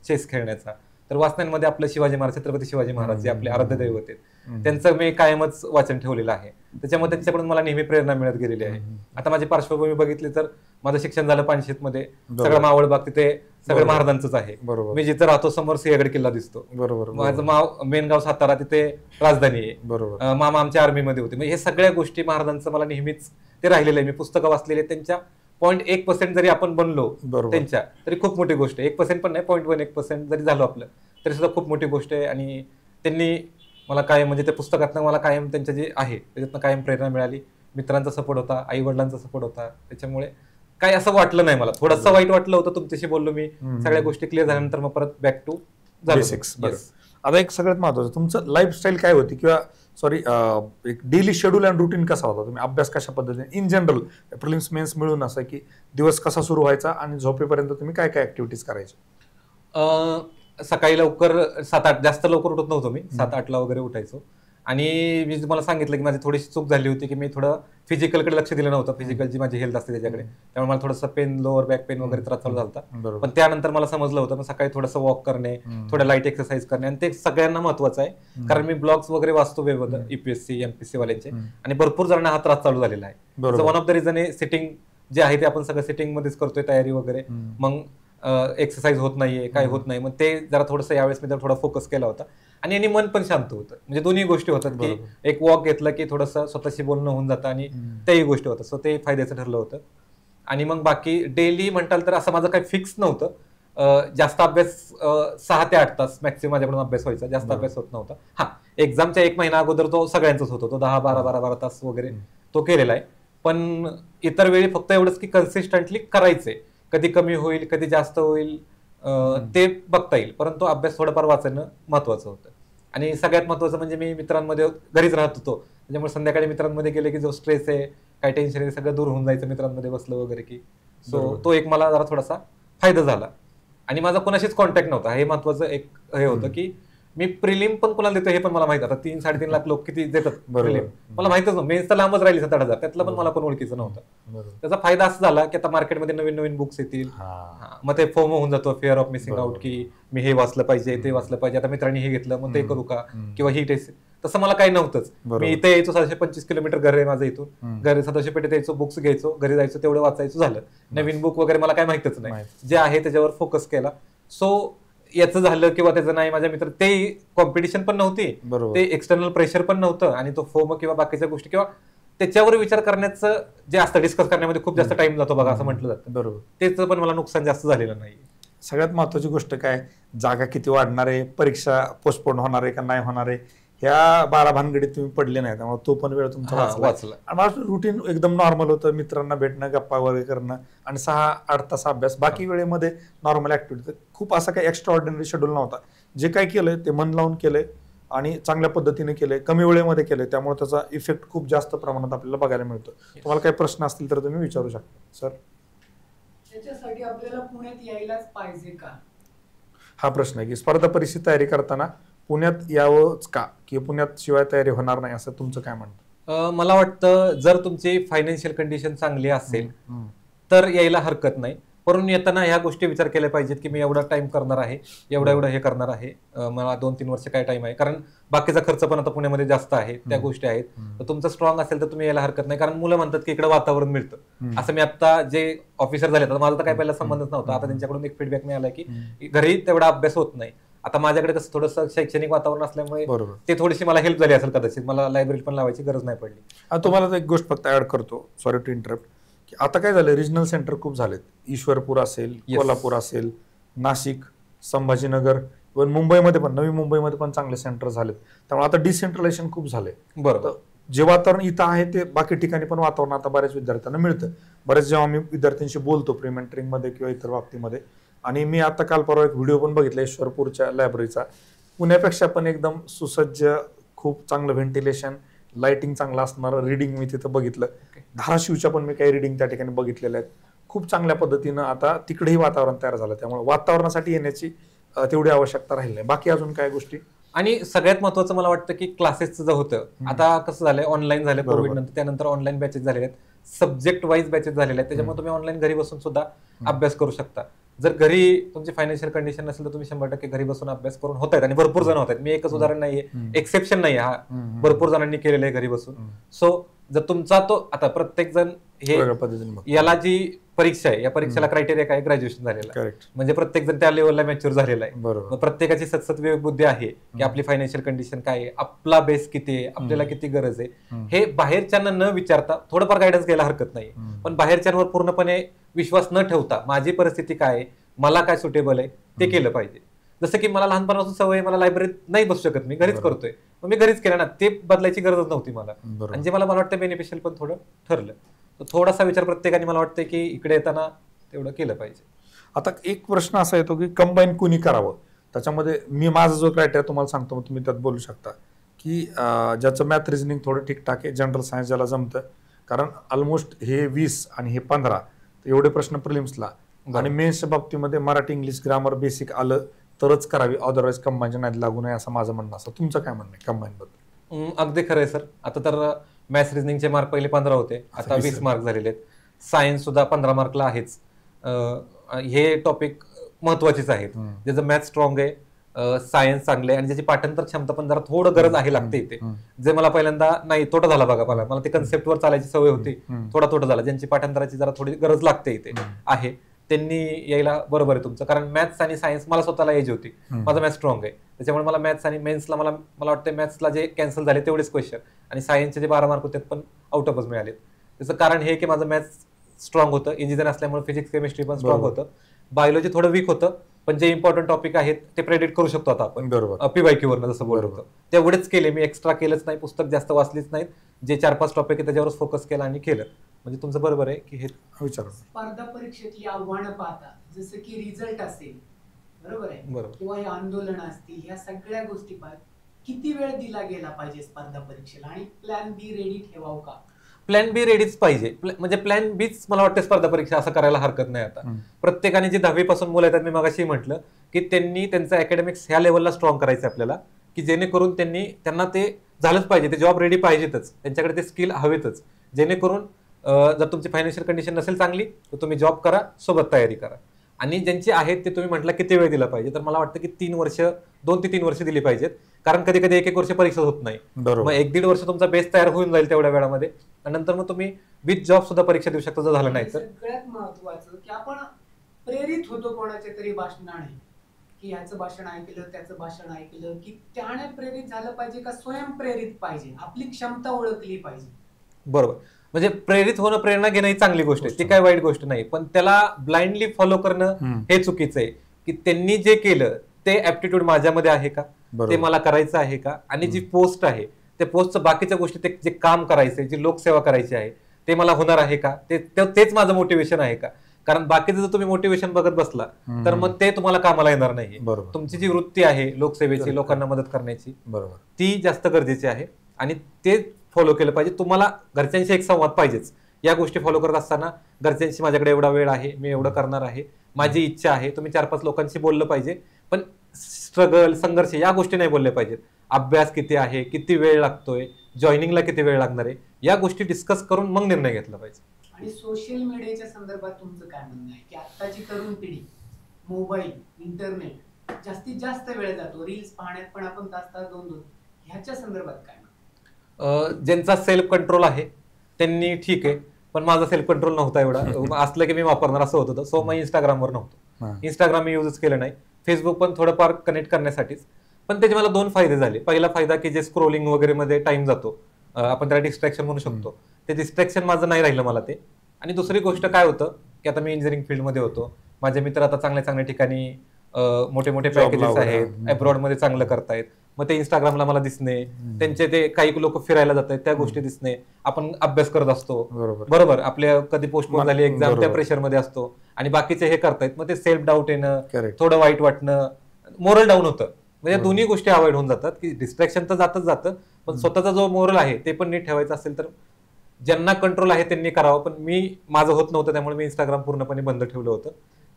चेस खेळण्याचा. तर वाचण्यामध्ये आपलं शिवाजी महाराज, छत्रपती शिवाजी महाराज जे आपले आराध्य दैवत आहेत, त्यांचं मी कायमच वाचन ठेवलेलं आहे. त्याच्यामुळे त्यांच्याकडून मला नेहमी प्रेरणा मिळत गेलेली आहे. आता माझी पार्श्वभूमी बघितली तर माझं शिक्षण झालं पानशेतमध्ये, सगळं मावळबाग तिथे सगळं महाराजांचंच आहे. मी जिथं राहतो समोर सिंहगड किल्ला दिसतो. माझं मेन गाव सातारा, तिथे राजधानी आहे. मामा आमच्या आर्मीमध्ये होते. म्हणजे हे सगळ्या गोष्टी महाराजांचं मला नेहमीच ते राहिलेलं आहे. मी पुस्तकं वाचलेली, त्यांच्या 0.1% जरी आपण बनलो त्यांच्या, तरी खूप मोठी गोष्ट आहे. 1% पण नाही, 0.1% जरी झालो आपलं तरी सुद्धा खूप मोठी गोष्ट आहे. आणि त्यांनी मला कायम, म्हणजे त्या पुस्तकातनं मला कायम त्यांच्या जे आहे त्याच्यातनं कायम प्रेरणा मिळाली. मित्रांचा सपोर्ट होता, आई वडिलांचा सपोर्ट होता. त्याच्यामुळे काय असं वाटलं नाही मला. थोडंसं वाईट वाटलं होतं, तुमच्याशी बोललो मी, सगळ्या गोष्टी क्लिअर झाल्यानंतर मग परत बॅक टू बेसिक्स. आता एक सगळ्यात महत्वाचं, तुमचं लाईफस्टाईल काय होती, किंवा एक डेली शेड्यूल अँड रुटीन कसा होता, तुम्ही अभ्यास कशा पद्धतीने इन जनरल प्रिलिम्स मेन्स मिळून, असं की दिवस कसा सुरू व्हायचा आणि झोपेपर्यंत तुम्ही काय काय ऍक्टिव्हिटीज करायचे? सकाळी लवकर 7-8, जास्त लवकर उठत नव्हतो मी, 7-8ला वगैरे उठायचो. आणि मी तुम्हाला सांगितलं की माझी थोडीशी चूक झाली होती की मी थोडं फिजिकलकडे लक्ष दिलं नव्हतं. फिजिकल जी माझी हेल्थ असते त्याच्याकडे, त्यामुळे मला थोडंसं पेन, लोअर बॅक पेन वगैरे त्रास चालू झाला. पण त्यानंतर मला समजलं होतं, मग सकाळी थोडंसं वॉक करणे, थोडं लाईट एक्सरसाइज करणे, आणि ते सगळ्यांना महत्वाचं आहे. कारण मी ब्लॉग्स वगैरे वाचतो वेगवेगळं UPSC MPSC वाल्यांचे, आणि भरपूर जणांना हा त्रास चालू झालेला आहे. वन ऑफ द रिझन आहे सिटिंग जे आहे ते आपण सगळं सिटिंग मध्येच करतोय तयारी वगैरे, मग एक्सरसाइज होत नाहीये, काय होत नाही. मग ते जरा थोडंसं यावेळेस मी थोडा फोकस केला होता, आणि यांनी मन पण शांत होतं. म्हणजे दोन्ही गोष्टी होतात की एक वॉक घेतला की थोडंसं स्वतःशी बोलणं होऊन जातं, आणि त्याही गोष्टी होतात. सो ते फायद्याचं ठरलं होतं. आणि मग बाकी डेली म्हणताल तर असं माझं काही फिक्स नव्हतं. जास्त अभ्यास 6 ते 8 तास मॅक्सिमम माझ्याकडून अभ्यास व्हायचा, जास्त अभ्यास होत नव्हता. हा, एक्झामच्या 1 महिना अगोदर तो सगळ्यांचाच होतो, तो 10-12 तास वगैरे तो केलेला आहे. पण इतर वेळी फक्त एवढंच की कन्सिस्टंटली करायचंय. कधी कमी होईल, कधी जास्त होईल, ते बघता येईल, परंतु अभ्यास थोडंफार वाचणं महत्वाचं होतं. आणि सगळ्यात महत्वाचं म्हणजे मी मित्रांमध्ये घरीच राहत होतो, त्याच्यामुळे संध्याकाळी मित्रांमध्ये गेले की जो स्ट्रेस आहे, काय टेन्शन आहे, सगळं दूर होऊन जायचं मित्रांमध्ये बसलं वगैरे की. सो तो एक मला जरा थोडासा फायदा झाला. आणि माझा कोणाशीच कॉन्टॅक्ट नव्हता, हे महत्वाचं एक हे होतं की मी प्रिलिम पण कोणाला देतो हे पण मला माहित. आता 3-3.5 लाख लोक किती देतात प्रिलिम, मला माहितच नव्हतं. मेन्स तर लांबच राहिली 7-8 हजार, त्यातलं पण मला पण ओळखीचं नव्हतं. त्याचा फायदा असा झाला की आता मार्केटमध्ये नवीन नवीन बुक्स येतील, मग ते फोमो होऊन जातो, फिअर ऑफ मिसिंग आउट, की मी हे वाचलं पाहिजे, ते वाचलं पाहिजे, आता मित्रांनी हे घेतलं मग ते करू का, किंवा ही टेस्ट. तसं मला काही नव्हतंच. मी इथे यायचो, 725 किलोमीटर घर आहे माझं इथून, घरी सदाशिव पेठेत यायचो, बुक्स घ्यायचो, घरी जायचो, तेवढं वाचायचं झालं. नवीन बुक वगैरे मला काही माहितच नाही, जे आहे त्याच्यावर फोकस केला. सो याचं झालं किंवा त्याचं नाही, माझ्या मित्र ते कॉम्पिटिशन पण नव्हती, ते एक्सटर्नल प्रेशर पण नव्हतं, आणि तो फोम किंवा बाकीच्या गोष्टी किंवा त्याच्यावर विचार करण्याचं जे असतं, डिस्कस करण्यामध्ये खूप जास्त टाइम जातो बघा, असं म्हटलं जातं. बरोबर, त्याचं पण मला नुकसान जास्त झालेलं नाही. सगळ्यात महत्वाची गोष्ट काय, जागा किती वाढणार आहे, परीक्षा पोस्टपोन होणार आहे का नाही होणार आहे, ह्या 12 भानगडीत तुम्ही पडले नाही, त्यामुळे तो पण वेळ तुमचा वाचला. आणि माझं रुटीन एकदम नॉर्मल होतं, मित्रांना भेटणं, गप्पा वगैरे करणं, आणि 6-8 तास अभ्यास, बाकी वेळेमध्ये नॉर्मल ऍक्टिव्हिटी. खूप असं काही एक्स्ट्रा ऑर्डिनरी शेड्यूल नव्हता. जे काय केलंय ते मन लावून केलंय आणि चांगल्या पद्धतीने केलंय, कमी वेळेमध्ये केलंय, त्यामुळे त्याचा इफेक्ट खूप जास्त प्रमाणात आपल्याला बघायला मिळतो. तुम्हाला काही प्रश्न असतील तर तुम्ही विचारू शकता. सर, त्याच्यासाठी आपल्याला पुण्यात यायलाच पाहिजे का? हा प्रश्न आहे की स्पर्धा परीक्षेची तयारी करताना पुण्यात यावंच का, की पुण्यात शिवाय तयारी होणार नाही, असं तुमचं काय म्हणतं? मला वाटतं जर तुमची फायनान्शियल कंडिशन चांगली असेल तर यायला हरकत नाही, परंतु येताना ह्या गोष्टी विचार केल्या पाहिजेत की मी एवढा टाइम करणार आहे, एवढं हे करणार आहे, मला 2-3 वर्ष काय टाइम आहे, कारण बाकीचा खर्च पण आता पुण्यामध्ये जास्त आहे, त्या गोष्टी आहेत. तर तुमचं स्ट्रॉंग असेल तर तुम्ही यायला हरकत नाही, कारण मुलं म्हणतात की इकडे वातावरण मिळतं. असं मी आता जे ऑफिसर झाले, माझा तर काही पहिला संबंधच नव्हता, आता त्यांच्याकडून एक फीडबॅक मिळाला की घरी तेवढा अभ्यास होत नाही. आता माझ्याकडे कसं थोडंसं शैक्षणिक वातावरण असल्यामुळे ते थोडीशी मला हेल्प झाली असेल कदाचित, मला लायब्ररी पण लावायची गरज नाही पडली. तुम्हाला एक गोष्ट फक्त ऍड करतो, सॉरी टू इंटरप्ट, की आता काय झालं, रिजनल सेंटर खूप झालेत. ईश्वरपूर असेल, कोल्हापूर असेल, नाशिक, संभाजीनगर, इव्हन मुंबईमध्ये पण, नवी मुंबईमध्ये पण चांगले सेंटर झालेत. त्यामुळे आता डिसेंट्रलायझेशन खूप झालंय. बरोबर, जे वातावरण इथं आहे ते बाकी ठिकाणी पण वातावरण आता बऱ्याच विद्यार्थ्यांना मिळतं. बरेच जेव्हा आम्ही विद्यार्थ्यांशी बोलतो प्री मेंटरिंग मध्ये किंवा इतर बाबतीमध्ये, आणि मी आता काल परवा एक व्हिडिओ पण बघितला ईश्वरपूरच्या लायब्ररीचा, पुण्यापेक्षा पण एकदम सुसज्ज, खूप चांगलं व्हेंटिलेशन, लाइटिंग चांगलं असणार, रीडिंग मी तिथं बघितलं. धाराशिवच्या पण मी काही रीडिंग त्या ठिकाणी बघितलेल्या आहेत. खूप चांगल्या पद्धतीनं आता तिकडेही वातावरण तयार झालं, त्यामुळे वातावरणासाठी येण्याची तेवढी आवश्यकता राहिली नाही. बाकी अजून काय गोष्टी? आणि सगळ्यात महत्वाचं मला वाटतं की क्लासेसचं जे होतं, आता कसं झालंय, ऑनलाईन झालं कोविड नंतर, त्यानंतर ऑनलाईन बॅचेस झालेले आहेत, सब्जेक्ट वाईज बॅचेस झालेले आहेत, त्याच्यामुळे तुम्ही ऑनलाईन घरी बसून सुद्धा अभ्यास करू शकता. जर घरी तुमची फायनान्शियल कंडिशन नसेल तर तुम्ही 100% घरी बसून अभ्यास करून होत आहेत, आणि भरपूर जण होत आहेत. मी एकच उदाहरण नाहीये, एक्सेप्शन नाही, हा भरपूर जणांनी केलेलं आहे घरी बसून. सो जर तुमचा तो, आता प्रत्येक जण हे याला जी परीक्षा आहे, या परीक्षेला क्रायटेरिया काय, ग्रॅज्युएशन झालेलं आहे, म्हणजे प्रत्येक जण त्या लेवलला मॅच्युअर झालेला आहे. प्रत्येकाची सतत विवेक बुद्धी आहे की आपली फायनान्शियल कंडिशन काय आहे, आपला बेस किती आहे, आपल्याला किती गरज आहे, हे बाहेरच्यांना न विचारता थोडंफार गायडन्स घ्यायला हरकत नाही. पण बाहेरच्यांवर पूर्णपणे विश्वास न ठेवता माझी परिस्थिती काय आहे, मला काय सुटेबल आहे ते केलं पाहिजे. जसं की मला लहानपणापासून सवय, मला लायब्ररीत नाही बसू शकत, मी घरीच करतोय, मग मी घरीच केलं ना, ते बदलायची गरजच नव्हती मला. आणि जे मला वाटतं बेनिफिशियल पण थोडं ठरलं. थोडासा विचार प्रत्येकाने मला वाटतं की इकडे येताना तेवढं केलं पाहिजे. आता एक प्रश्न असा येतो की कंबाईन कुणी करावं, त्याच्यामध्ये मी माझा जो क्रायटेरिया तुम्हाला सांगतो, मग तुम्ही त्यात बोलू शकता, की ज्याचं मॅथ रिजनिंग थोडं ठीकठाक आहे, जनरल सायन्स ज्याला जमतं, कारण ऑलमोस्ट हे 20 आणि हे 15 एवढे प्रश्न प्रिलिम्सला, आणि मेन्सच्या बाबतीमध्ये मराठी, इंग्लिश, ग्रामर बेसिक आलं तरच करावी, अदरवाईज कंबाईनच्या नादी लागू नये, असं माझं म्हणणं असतं. तुमचं काय म्हणणं आहे कंबाईन बद्दल? अगदी खरं आहे सर. आता तर मॅथ्स रिजनिंगचे मार्क पहिले 15 होते, आता 20 मार्क झालेले आहेत. सायन्स सुद्धा 15 मार्कला आहेच. हे टॉपिक महत्वाचेच आहेत. ज्याचं मॅथ्स स्ट्रॉंग आहे, सायन्स चांगले, आणि ज्याची पाठांतर क्षमता पण जरा थोडं गरज आहे, लागते इथे. जे मला पहिल्यांदा नाही, तोटा झाला बघा, मला ते कन्सेप्टवर चालायची सवय होती, थोडा तोटा झाला. ज्यांची पाठांतराची जरा थोडी गरज लागते इथे आहे, त्यांनी यायला बरोबर आहे तुमचं, कारण मॅथ्स आणि सायन्स मला स्वतःला एज होती, माझा मॅथ्स स्ट्रॉंग आहे, त्याच्यामुळे मला मॅथ्स आणि मेन्सला मला वाटतं मॅथ्सला जे कॅन्सल झाले तेवढेच क्वेश्चन, आणि सायन्सचे जे 12 मार्क होते पण आउट ऑफच मिळाले. त्याचं कारण हे की माझं मॅथ्स स्ट्रॉंग होतं, इंजिनियर असल्यामुळे फिजिक्स केमिस्ट्री पण स्ट्रॉंग होतं, बायोलॉजी थोडं वीक होतं, पण जे इम्पॉर्टंट टॉपिक आहेत ते प्रेडिक्ट करू शकतो आता आपण PYQ वरनं, जसं बोलत होतं तेवढेच केले मी, एक्स्ट्रा केलंच नाही, पुस्तक जास्त वाचलीच नाहीत, जे 4-5 टॉपिक आहे त्याच्यावरच फोकस केला आणि केलं. म्हणजे तुमचं बरोबर आहे की हे स्पर्धा परीक्षेतली आव्हानं पाहता, जसं की रिझल्ट असेल, बरोबर आहे, बरोबर. किंवा हे आंदोलन असतील, ह्या सगळ्या गोष्टी किती वेळ दिला गेला पाहिजे स्पर्धा परीक्षेला, आणि प्लॅन बी रेडी ठेवावं का? प्लॅन बी रेडीच पाहिजे. म्हणजे प्लॅन बीच मला वाटतं स्पर्धा परीक्षा असं करायला हरकत नाही. आता प्रत्येकाने जे 10वी पासून मुलं येतात, मी मगाशी म्हटलं की त्यांनी त्यांचं अकॅडमिक्स ह्या लेवलला स्ट्रॉंग करायचं आपल्याला, की जेणेकरून त्यांना ते झालंच पाहिजे, ते जॉब रेडी पाहिजेतच, त्यांच्याकडे ते स्किल हवेतच, जेणेकरून जर तुमची फायनान्शियल कंडिशन नसेल चांगली तर तुम्ही जॉब करा, सोबत तयारी करा. आणि ज्यांची आहेत ते तुम्ही म्हटलं किती वेळ दिला पाहिजे, तर मला वाटतं की 2 ते 3 वर्ष दिली पाहिजेत. कारण कधी कधी 1-1 वर्ष परीक्षा होत नाही, मग 1-1.5 वर्ष तुमचा बेस तयार होऊन जाईल तेवढ्या वेळामध्ये, आणि नंतर मग तुम्ही विथ जॉब सुद्धा परीक्षा देऊ शकता जर झालं नाही तर. सगळ्यात महत्वाचं की आपण प्रेरित होतो कोणाच्या तरी भाषणाने, की ह्याचं भाषण ऐकलं, त्याचं भाषण ऐकलं, की त्याने प्रेरित झालं पाहिजे का स्वयंप्रेरित पाहिजे, आपली क्षमता ओळखली पाहिजे. बरोबर. म्हणजे प्रेरित होणं, प्रेरणा घेणं ही चांगली गोष्ट आहे, ती काय वाईट गोष्ट नाही, पण त्याला ब्लाइंडली फॉलो करणं हे चुकीचं आहे. की त्यांनी जे केलं ते ऍप्टिट्यूड माझ्यामध्ये आहे का, ते मला करायचं आहे का, आणि जी पोस्ट आहे त्या पोस्टचं बाकीच्या गोष्टी, ते जे काम करायचंय, जी लोकसेवा करायची आहे ते मला होणार आहे का, तेच माझं मोटिवेशन आहे का. कारण बाकीचं जर तुम्ही मोटिवेशन बघत बसला तर मग ते तुम्हाला कामाला येणार नाही. तुमची जी वृत्ती आहे लोकसेवेची, लोकांना मदत करण्याची, बरोबर, ती जास्त गरजेची आहे, आणि ते फॉलो केलं पाहिजे. तुम्हाला घरच्यांशी एक संवाद पाहिजेच. या गोष्टी फॉलो करत असताना घरच्यांशी माझ्याकडे एवढा वेळ आहे, मी एवढं करणार आहे, माझी इच्छा आहे, तुम्ही 4-5 लोकांशी बोललं पाहिजे, पण स्ट्रगल, संघर्ष या गोष्टी नाही बोलल्या पाहिजेत. अभ्यास किती आहे, किती वेळ लागतोय, जॉईनिंगला किती वेळ लागणार आहे, या गोष्टी डिस्कस करून मग निर्णय घेतला पाहिजे. आणि सोशल मीडियाच्या संदर्भात तुमचं काय म्हणणं आहे, की आत्ताची तरुण पिढी मोबाईल, इंटरनेट जास्तीत जास्त वेळ जातो, रील्स पाहण्यात पण आपण तास 2-2, ह्याच्या संदर्भात काय म्हणणं? ज्यांचा सेल्फ कंट्रोल आहे त्यांनी ठीक आहे, पण माझा सेल्फ कंट्रोल नव्हता एवढा. असलं की मी वापरणार असं होत होतं. सो मी इंस्टाग्रामवर नव्हतो, इंस्टाग्राम मी युजच केलं नाही. फेसबुक पण थोडंफार कनेक्ट करण्यासाठीच, पण त्याचे मला 2 फायदे झाले. पहिला फायदा की जे स्क्रोलिंग वगैरे मध्ये टाइम जातो, आपण त्याला डिस्ट्रॅक्शन म्हणू शकतो, ते डिस्ट्रॅक्शन माझं नाही राहिलं मला ते. आणि दुसरी गोष्ट काय होतं की आता मी इंजिनिअरिंग फील्डमध्ये होतो, माझे मित्र आता चांगल्या चांगल्या ठिकाणी मोठे मोठे पॅकेजेस आहेत, अब्रॉड मध्ये चांगलं करतायत, मग ते इंस्टाग्रामला मला दिसणे, त्यांचे ते काही लोक फिरायला जात आहेत त्या गोष्टी दिसणे, आपण अभ्यास करत असतो, बरोबर, आपल्या कधी पोस्टपोन झाली एक्झाम, त्या प्रेशरमध्ये असतो, आणि बाकीचे हे करतायत, मग ते सेल्फ डाऊट येणं, थोडं वाईट वाटणं, मोरल डाऊन होतं. म्हणजे दोन्ही गोष्टी अवॉइड होऊन जातात, की डिस्ट्रॅक्शन तर जातच जातं, पण स्वतःचा जो मोरल आहे ते पण नीट ठेवायचं असेल तर ज्यांना कंट्रोल आहे त्यांनी करावं. पण माझं होत नव्हतं, त्यामुळे मी इंस्टाग्राम पूर्णपणे बंद ठेवलं होतं.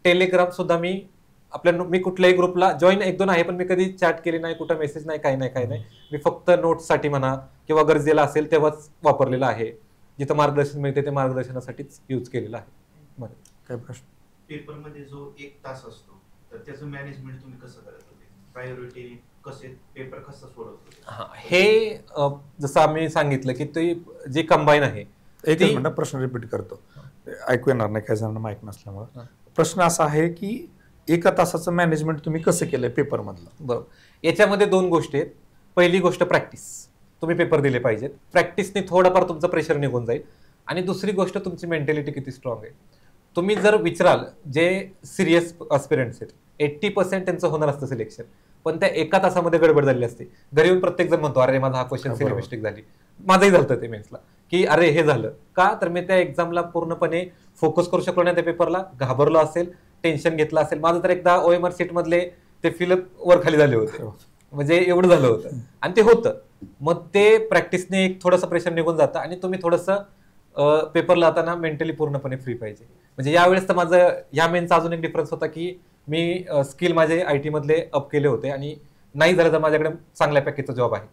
टेलिग्राम सुद्धा मी कुठल्याही ग्रुपला जॉईन 1-2 आहे, पण मी कधी चॅट केली नाही, कुठं मेसेज नाही, काही नाही. मी फक्त नोट्ससाठी म्हणा किंवा गरजेला असेल तेव्हाच वापरलेलं आहे. जिथं मार्गदर्शन मिळते ते मार्गदर्शनासाठीच यूज केलेलं आहे. काय प्रश्न? पेपरमध्ये जो 1 तास असतो तर त्याचं मॅनेजमेंट तुम्ही कसं करत होते? प्रायोरिटी कसे, पेपर कसं सोडवत होते? हे जसं आम्ही सांगितलं की ते जे कंबाईन आहे. एक मिनिट, प्रश्न रिपीट करतो, ऐकू येणार नाही काही जणांना माहित नसल्यामुळे. प्रश्न असा आहे की 1 तासाचं मॅनेजमेंट तुम्ही कसं केलंय पेपर मधलं? बरोबर. याच्यामध्ये 2 गोष्टी आहेत. पहिली गोष्ट प्रॅक्टिस, तुम्ही पेपर दिले पाहिजेत, प्रॅक्टिसने थोडंफार तुमचं प्रेशर निघून जाईल. आणि दुसरी गोष्ट तुमची मेंटॅलिटी किती स्ट्रॉंग आहे. तुम्ही जर विचाराल, जे सिरियस अस्पिरंट्स आहेत 80% त्यांचं होणार असतं सिलेक्शन, पण त्या 1 तासामध्ये गडबड झाली असते. घरी येऊन प्रत्येक जण म्हणतो अरे माझा हा क्वेश्चन सिली मिस्टेक झाली. माझंही झालं ते मेन्सला, की अरे हे झालं का, तर मी त्या एक्झामला पूर्णपणे फोकस करू शकलो नाही, त्या पेपरला घाबरलो असेल, टेन्शन घेतलं असेल. माझं तर एकदा OMR सीट मधले ते फिलअप वर खाली झाले होते, म्हणजे एवढं झालं होतं, आणि ते होतं. मग ते प्रॅक्टिसने एक थोडंसं प्रेशर निघून जातं, आणि तुम्ही थोडंसं पेपर लावताना मेंटली पूर्णपणे फ्री पाहिजे. म्हणजे यावेळेस तर माझं ह्या मेनचा अजून एक डिफरन्स होता की मी स्किल माझे IT मधले अप केले होते, आणि नाही झालं तर माझ्याकडे चांगल्या पॅकेजचा जॉब आहे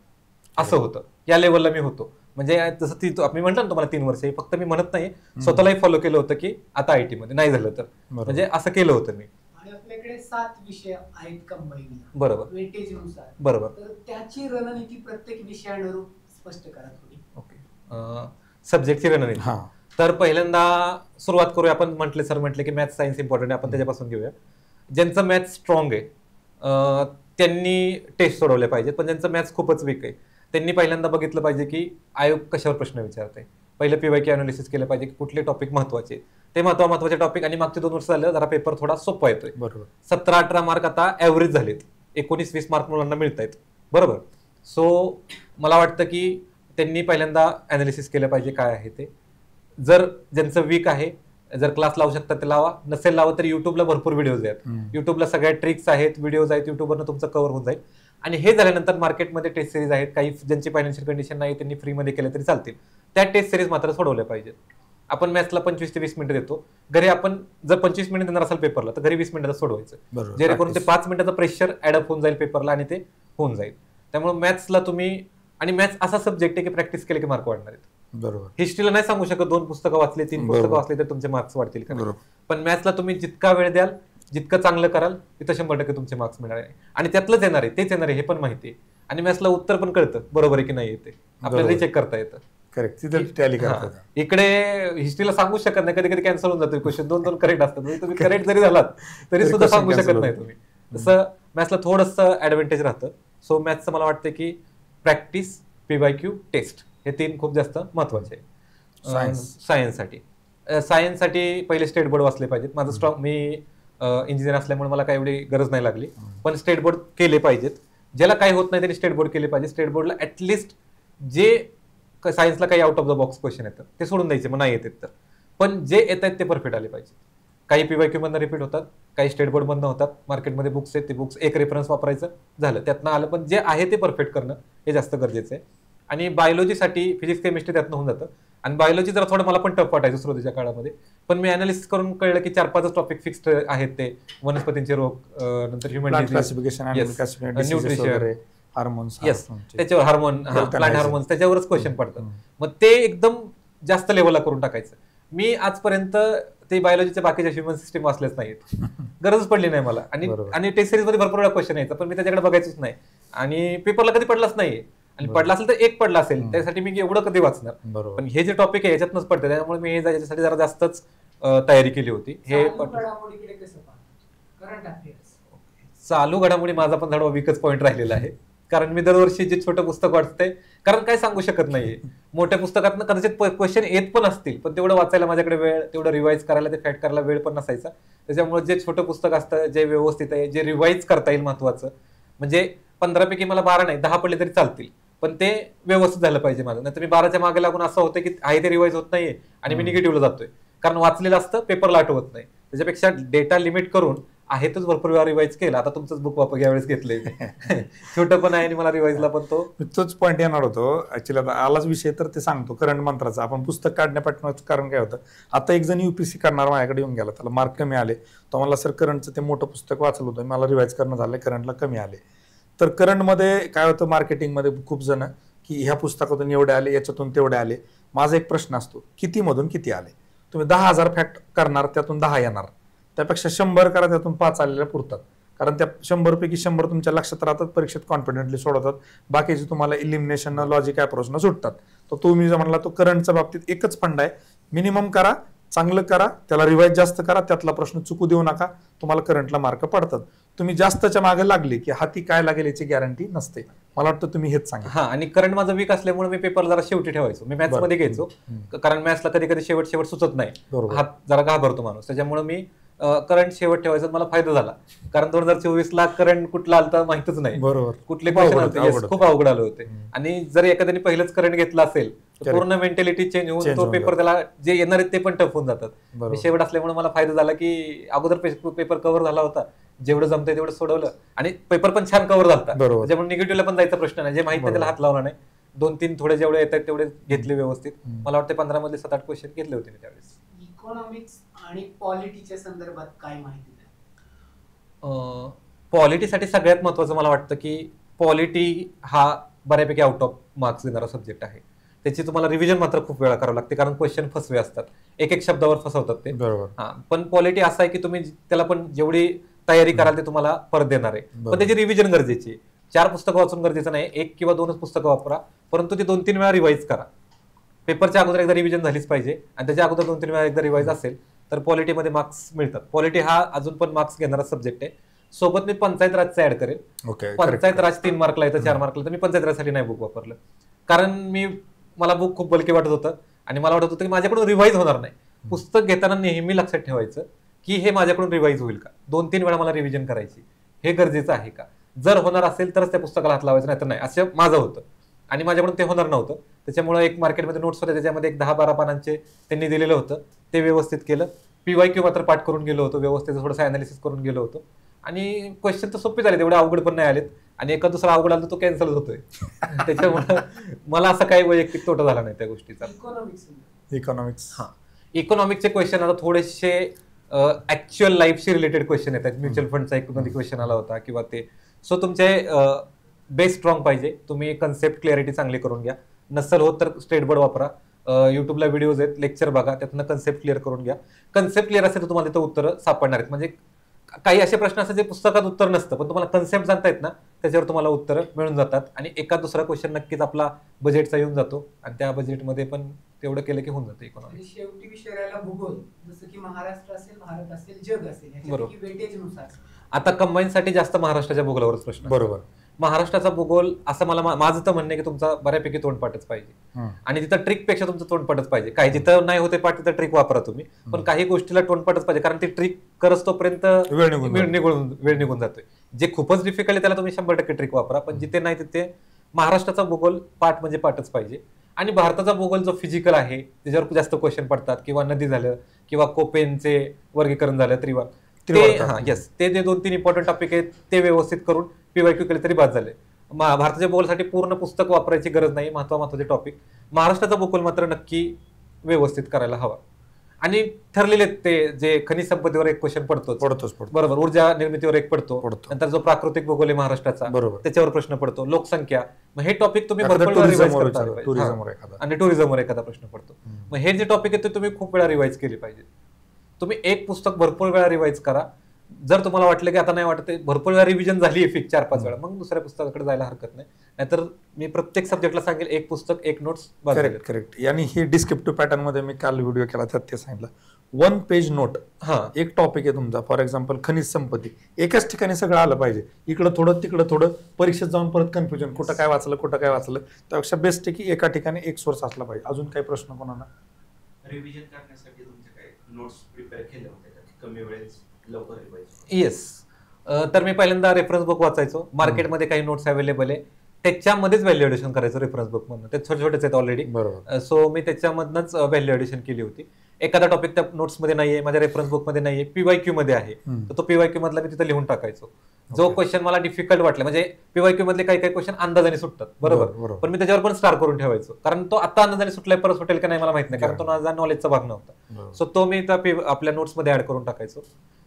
असं होतं. या लेवलला मी होतो. म्हणजे जसं मी म्हटलं ना तुम्हाला 3 वर्ष, फक्त मी म्हणत नाही, स्वतःलाही फॉलो केलं होतं की आता IT मध्ये नाही झालं तर, म्हणजे असं केलं होतं मी. आणि आपल्याकडे 7 विषय आहेत कंबाईनला, बरोबर, वेटेज नुसार, बरोबर. तर त्याची रणनीती प्रत्येक विषयानुरूप स्पष्ट करा थोडी. ओके, सब्जेक्टची रणनीती. तर पहिल्यांदा सुरुवात करूया. आपण म्हटले की मॅथ्स सायन्स इम्पॉर्टंट आहे, आपण त्याच्यापासून घेऊया. ज्यांचं मॅथ्स स्ट्रॉंग आहे त्यांनी टेस्ट सोडवले पाहिजेत, पण ज्यांचं मॅथ्स खूपच वीक आहे त्यांनी पहिल्यांदा बघितलं पाहिजे की आयोग कशावर प्रश्न विचारते. पहिलं PYQ अनालिसिस केलं पाहिजे की कुठले टॉपिक महत्वाचे, ते महत्वाचे टॉपिक. आणि मागचे 2 वर्ष झालं जरा पेपर थोडा सोपा येतोय. बरोबर. 17-18 मार्क आता ऍव्हरेज झालेत, 19-20 मार्क मुलांना मिळत आहेत. बरोबर. सो मला वाटतं की त्यांनी पहिल्यांदा अनालिसिस केलं पाहिजे काय आहे ते. जर ज्यांचं वीक आहे जर क्लास लावू शकता ते लावा, नसेल लावा तर युट्यूबला भरपूर व्हिडिओज आहेत. युट्यूबला सगळ्या ट्रिक्स आहेत, व्हिडिओज आहेत, युट्यूबवरनं तुमचं कव्हर होऊन जाईल. आणि हे झाल्यानंतर मार्केटमध्ये टेस्ट सिरीज आहेत, काही ज्यांची फायनान्शियल कंडिशन नाही त्यांनी फ्रीमध्ये केलं तरी चालतील. त्या टेस्ट सिरीज मात्र सोडवल्या पाहिजेत. आपण मॅथ्सला 25 ते 20 मिनिटं देतो, घरी आपण जर 25 मिनिटं देणार असाल पेपरला तर घरी 20 मिनिटात सोडवायचं, जेणेकरून ते 5 मिनिटाचं प्रेशर ऍडअप होऊन जाईल पेपरला आणि ते होऊन जाईल. त्यामुळे मॅथ्सला तुम्ही, आणि मॅथ्स असा सब्जेक्ट आहे की प्रॅक्टिस केले की मार्क वाढणार आहेत. बरोबर. हिस्ट्रीला नाही सांगू शकत 2 पुस्तकं वाचली 3 पुस्तकं वाचली तर तुमचे मार्क्स वाढतील का, पण मॅथ्सला तुम्ही जितका वेळ द्याल, जितकं चांगलं कराल, तिथं 100% तुमचे मार्क्स मिळणार आहे. आणि त्यातलंच येणार आहे, तेच येणार आहे हे पण माहिती आहे. आणि मॅथ्सला उत्तर पण कळतं बरोबर आहे की नाही येते, आपल्याला रिचेक करता येतं. इकडे हिस्ट्रीला सांगू शकत नाही, कधी कधी कॅन्सल होऊन जातो क्वेश्चन, 2 करेक्ट असतात, तुम्ही करेक्ट जरी झालात तरी सुद्धा सांगू शकत नाही तुम्ही. तसं मॅथ्सला थोडंसं ऍडव्हान्टेज राहतं. सो मॅथ्सचं मला वाटतं की प्रॅक्टिस, PYQ, टेस्ट हे 3 खूप जास्त महत्वाचे आहे सायन्ससाठी. पहिले स्टेट बोर्ड वाचले पाहिजेत. माझं स्ट्रॉंग, मी इंजिनियर असल्यामुळे मला काही एवढी गरज नाही लागली, पण स्टेट बोर्ड केले पाहिजेत. ज्याला काही होत नाही त्यांनी स्टेट बोर्ड केले पाहिजे. स्टेट बोर्डला ऍटलिस्ट जे सायन्सला काही out of the box question येतात ते सोडून द्यायचे, मग नाही येतात तर, पण जे येत आहेत ते परफेक्ट आले पाहिजे. काही PYQ मधनं रिपीट होतात, काही स्टेट बोर्ड मधनं होतात. मार्केटमध्ये बुक्स आहेत, ते बुक्स एक रेफरन्स वापरायचं झालं, त्यातनं आलं, पण जे आहे ते परफेक्ट करणं हे जास्त गरजेचं आहे. आणि बायोलॉजीसाठी फिजिक्स, केमिस्ट्री त्यातनं होऊन जातं. आणि बायोलॉजी जरा थोडं मला पण टफ वाटायचं सुरुवातीच्या काळामध्ये, पण मी अनालिसिस करून कळलं की 4-5 टॉपिक फिक्स्ड आहेत. ते वनस्पतींचे रोग, नंतर ह्युमन न्यूट्रिशन, हार्मोन्स, त्याच्यावर हार्मोन, प्लांट हार्मोन्स, त्याच्यावरच क्वेश्चन पडतात. मग ते एकदम जास्त लेवलला करून टाकायचं. मी आजपर्यंत ते बायोलॉजीच्या बाकीच्या ह्युमन सिस्टीम वाचलेच नाहीत, गरजच पडली नाही मला. आणि टेस्ट सिरीज मध्ये भरपूर वेळा क्वेश्चन यायचा, पण मी त्याच्याकडे बघायचंच नाही आणि पेपरला कधी पडलाच नाहीये. आणि पडला असेल तर एक पडला असेल, त्यासाठी मी एवढं कधी वाचणार. पण हे जे टॉपिक आहे याच्यातनंच पडतं, त्यामुळे मी याच्यासाठी जरा जास्तच तयारी केली होती. हे चालू घडामोडी माझा पण थोडा वीकच पॉईंट राहिलेला आहे, कारण मी दरवर्षी जे छोटं पुस्तक वाचते, कारण काय सांगू शकत नाहीये. मोठ्या पुस्तकातनं कदाचित क्वेश्चन येत पण असतील, पण तेवढं वाचायला माझ्याकडे वेळ, तेवढं रिवाईज करायला, ते फॅक्ट करायला वेळ पण नसायचा. त्याच्यामुळे जे छोटं पुस्तक असतं, जे व्यवस्थित आहे, जे रिवाईज करता येईल, महत्वाचं म्हणजे 15 पैकी मला 12 नाही 10 पडले तरी चालतील, पण ते व्यवस्थित झालं पाहिजे माझं. नाही तर मी 12च्या मागे लागून असं होतं की आहे ते रिवाईज होत नाहीये आणि मी निगेटिव्हला जातोय, कारण वाचलेलं असतं, पेपरला आठवत नाही. त्याच्यापेक्षा डेटा लिमिट करून आहेतच भरपूर वेळा रिवाईज केला. आता तुमचंच बुक वापर यावेळेस घेतलंय छोटं पण आहे आणि मला रिवाईजला पण तोच पॉईंट येणार होतो. ऍक्च्युली आता आलाच विषय तर ते सांगतो करंट मंत्राचा. आपण पुस्तक काढण्यापाठीमागचं कारण काय होतं, आता एक जण UPSC करणार माझ्याकडे येऊन गेला, त्याला मार्क कमी आले, तो मला सर करंटचं ते मोठं पुस्तक वाचलं होतं, मला रिवाईज करणं झालं, करंटला कमी आले. तर करंटमध्ये काय होतं, मार्केटिंगमध्ये खूप जण की ह्या पुस्तकातून एवढे आले, याच्यातून तेवढे आले. माझा एक प्रश्न असतो, कितीमधून किती आले? तुम्ही 10,000 फॅक्ट करणार, त्यातून 10 येणार, त्यापेक्षा 100 करा, त्यातून 5 आलेल्या पुरतात. कारण त्या 100 पैकी 100 तुमच्या लक्षात राहतात, परीक्षेत कॉन्फिडेंटली सोडवतात, बाकीचे तुम्हाला इलिमिनेशन लॉजिक अप्रोचनं सुटतात. तर तुम्ही जो म्हणला तो करंटच्या बाबतीत एकच फंड आहे, मिनिमम करा, चांगलं करा, त्याला रिवाईज जास्त करा, त्यातला प्रश्न चुकू देऊ नका, तुम्हाला करंटला मार्क पडतात. तुम्ही जास्तच्या मागे लागले की हाती काय लागेल याची गॅरंटी नसते. मला वाटतं तुम्ही हेच सांगा. हा, आणि करंट माझं वीक असल्यामुळे मी पेपर जरा शेवटी ठेवायचो, मी मॅथ्स मध्ये घ्यायचो, कारण मॅथ्सला कधी कधी शेवट सुचत नाही, हात जरा घाबरतो माणूस, त्याच्यामुळे मी करंट शेवट ठेवायचा. मला फायदा झाला, कारण 2024ला करंट कुठला आलता माहितच नाही, बरोबर, कुठले क्वेश्चन आलते, खूप अवघड आले होते. आणि जर एखाद्याने पहिलंच करंट घेतलं असेल तर पूर्ण मेंटॅलिटी चेंज होऊन तो पेपर, त्याला जे येणार आहेत ते पण टफ होऊन जातात. शेवट असल्यामुळे मला फायदा झाला की अगोदर पेपर कव्हर झाला होता, जेवढं जमतंय तेवढं सोडवलं, आणि पेपर पण छान कव्हर झाला, त्याच्यामुळे निगेटिव्हला पण जायचा प्रश्न नाही. जे माहिती नाही त्याला हात लावला नाही, 2-3 थोडे जेवढे येतात तेवढे घेतले व्यवस्थित. मला वाटतं 15 मधले 7-8 क्वेश्चन घेतले होते मी त्यावेळेस. इकॉनॉमिक्स आणि पॉलिटीच्या संदर्भात काय माहिती द्या? पॉलिटीसाठी सगळ्यात महत्वाचं मला वाटतं की पॉलिटी हा बऱ्यापैकी आउट ऑफ मार्क्स देणारा सब्जेक्ट आहे. त्याची तुम्हाला रिव्हिजन मात्र खूप वेळा करावं लागते, कारण क्वेश्चन फसवे असतात, एक शब्दावर फसवतात ते. पण पॉलिटी असं आहे की तुम्ही त्याला पण जेवढी तयारी कराल ते तुम्हाला परत देणार आहे, पण त्याची रिव्हिजन गरजेची आहे. 4 पुस्तकं वाचून गरजेचं नाही, 1 किंवा 2च पुस्तकं वापरा, परंतु ते 2-3 वेळा रिवाईज करा. पेपरच्या अगोदर एकदा रिव्हिजन झालीच पाहिजे, आणि त्याच्या अगोदर 2-3 वेळा एकदा रिवाईज असेल तर पॉलिटीमध्ये मार्क्स मिळतात. पॉलिटी हा अजून पण मार्क्स घेणारा सब्जेक्ट आहे. सोबत मी पंचायत राजचं ऍड करेल. पंचायत राज 3 मार्कला येतं, 4 मार्कला, तर मी पंचायत राजसाठी नाही बुक वापरलं, कारण मला बुक खूप बलकी वाटत होतं आणि मला वाटत होतं की माझ्याकडून रिवाईज होणार नाही. पुस्तक घेताना नेहमी लक्षात ठेवायचं की हे माझ्याकडून रिवाईज होईल का, 2-3 वेळा मला रिव्हिजन करायची, हे गरजेचं आहे का. जर होणार असेल तरच त्या पुस्तकाला हात लावायचं, नाही तर नाही, असं माझं होतं. आणि माझ्याकडून ते होणार नव्हतं. त्याच्यामुळे एक मार्केटमध्ये नोट्स होते, त्याच्यामध्ये एक 10-12 पानांचे त्यांनी दिलेलं होतं, ते व्यवस्थित केलं. PYQ मात्र पाठ करून गेलो होतो, व्यवस्थित थोडंसं अनालिसिस करून गेलो होतो. आणि क्वेश्चन तर सोपे झाले, तेवढे अवघड पण नाही आलेत. आणि एका दुसरा अवघड आला तो कॅन्सल होतोय. त्याच्यामुळे मला असं काही वैयक्तिक तोटा झाला नाही त्या गोष्टीचा. इकॉनॉमिक्स इकॉनॉमिक्सचे क्वेश्चन आता थोडेसे ऍक्च्युअल लाईफशी रिलेटेड क्वेश्चन येतात. म्युच्युअल फंडचा एक मध्ये क्वेश्चन आला होता किंवा ते. सो तुमचे बेस स्ट्रॉंग पाहिजे, तुम्ही कन्सेप्ट क्लॅरिटी चांगली करून घ्या. नसेल होत तर स्टेट बोर्ड वापरा, युट्यूबला व्हिडिओज आहेत, लेक्चर बघा, त्यातनं कन्सेप्ट क्लिअर करून घ्या. कन्सेप्ट क्लिअर असेल तर तुम्हाला तिथं उत्तरं सापडणार आहेत. म्हणजे काही असे प्रश्न असतात जे पुस्तकात उत्तर नसतं, पण तुम्हाला कन्सेप्ट जाणता येत ना, त्याच्यावर तुम्हाला उत्तरं मिळून जातात. आणि एका दुसरा क्वेश्चन नक्कीच आपला बजेटचा येऊन जातो, आणि त्या बजेटमध्ये पण तेवढं केलं की होऊन जातं इकॉनॉमी. शेवटी विषय राहिला भूगोल, जसं की महाराष्ट्र असेल, भारत असेल, जग असेल, बरोबर. वेटेजनुसार. आता कंबाईनसाठी जास्त महाराष्ट्राच्या भूगोलावरच प्रश्न. बरोबर. महाराष्ट्राचा भूगोल असं माझं तर म्हणणं आहे की तुमचा बऱ्यापैकी तोंडपाठच पाहिजे, आणि तिथं ट्रिकपेक्षा तुमचं तोंडपाठच पाहिजे. काही जिथं नाही होते पाठ तिथं ट्रिक वापरा तुम्ही, पण काही गोष्टीला तोंडपाठच पाहिजे, कारण ती ट्रिक करत तोपर्यंत वेळ निघून जातोय. जे खूपच डिफिकल्ट आहे त्याला तुम्ही 100% ट्रिक वापरा, पण जिथे नाही तिथे महाराष्ट्राचा भूगोल पाठ म्हणजे पाठच पाहिजे. आणि भारताचा भूगोल जो फिजिकल आहे त्याच्यावर जास्त क्वेश्चन पडतात, किंवा नदी झालं, किंवा कोपेनचे वर्गीकरण झालं, त्रिवार, ते जे 2-3 इम्पॉर्टंट टॉपिक आहेत ते व्यवस्थित करून PYQ केले तरी बाद झाले. भारताच्या भूगोलसाठी पूर्ण पुस्तक वापरायची गरज नाही, महत्वाचे टॉपिक. महाराष्ट्राचा भूगोल मात्र नक्की व्यवस्थित करायला हवा. आणि ठरलेले ते जे खनिज संपत्तीवर एक क्वेश्चन पडतोच, बरोबर, ऊर्जा निर्मितीवर एक पडतो, नंतर जो प्राकृतिक भूगोल आहे महाराष्ट्राचा त्याच्यावर प्रश्न पडतो, लोकसंख्या, मग हे टॉपिक तुम्ही भरपूर वेळा रिवाइज करता, आणि टुरिझमवर एखादा प्रश्न पडतो. मग हे जे टॉपिक आहे ते तुम्ही खूप वेळा रिवाइज केले पाहिजे. तुम्ही एक पुस्तक भरपूर वेळा रिवाइज करा. जर तुम्हाला वाटलं की आता नाही वाटत, भरपूर वेळा रिव्हिजन झाली आहे 4-5 वेळा, मग दुसऱ्या पुस्तकाकडे जायला हरकत नाही. नाहीतर मी प्रत्येक सब्जेक्टला सांगेल एक पुस्तक, एक नोट्स. करेक्ट. आणि हे डिस्क्रिप्टिव्ह पॅटर्न मध्ये मी काल व्हिडिओ केला त्यात ते सांगितलं, 1 पेज नोट. एक टॉपिक आहे तुमचा, फॉर एक्झाम्पल खनिज संपत्ती, एकाच ठिकाणी सगळं आलं पाहिजे, इकडं थोडं तिकडं थोडं, परीक्षेत जाऊन परत कन्फ्युजन, कुठं काय वाचलं त्यापेक्षा बेस्ट आहे की एका ठिकाणी एक सोर्स असला पाहिजे. अजून काही प्रश्न कोणाला? रिव्हिजन करण्यासाठी तुमचे काही नोट्स प्रिपेअर केले होते कमी वेळेत लवकर रिवाइज? येस. तर मी पहिल्यांदा रेफरन्स बुक वाचायचो. मार्केटमध्ये काही नोट्स अवेलेबल आहे, त्याच्यामध्येच व्हॅल्यू एडिशन करायचं रेफरन्स बुक मधून. ते छोटे छोटेच आहेत ऑलरेडी, सो मी त्याच्यामधनच व्हॅल्यू एडिशन केली होती. एखादा टॉपिक त्या नोट्स मध्ये नाहीये, माझ्या रेफरन्स बुक मध्ये नाहीये, PYQ मध्ये आहे, तर तो PYQ मधला मी तिथे लिहून टाकायचो. जो क्वेश्चन मला डिफिकल्ट वाटला, म्हणजे PYQ मधले काही क्वेश्चन अंदाजाने सुटतात, बरोबर, पण मी त्याच्यावर पण स्टार करून ठेवायचो, कारण तो आता अंदाजाने सुटलाय, परत सुटेल का नाही मला माहित नाही, कारण तो माझा नॉलेजचा भाग नव्हता. सो तो मी आपल्या नोट्स मध्ये ऍड करून टाकायचो,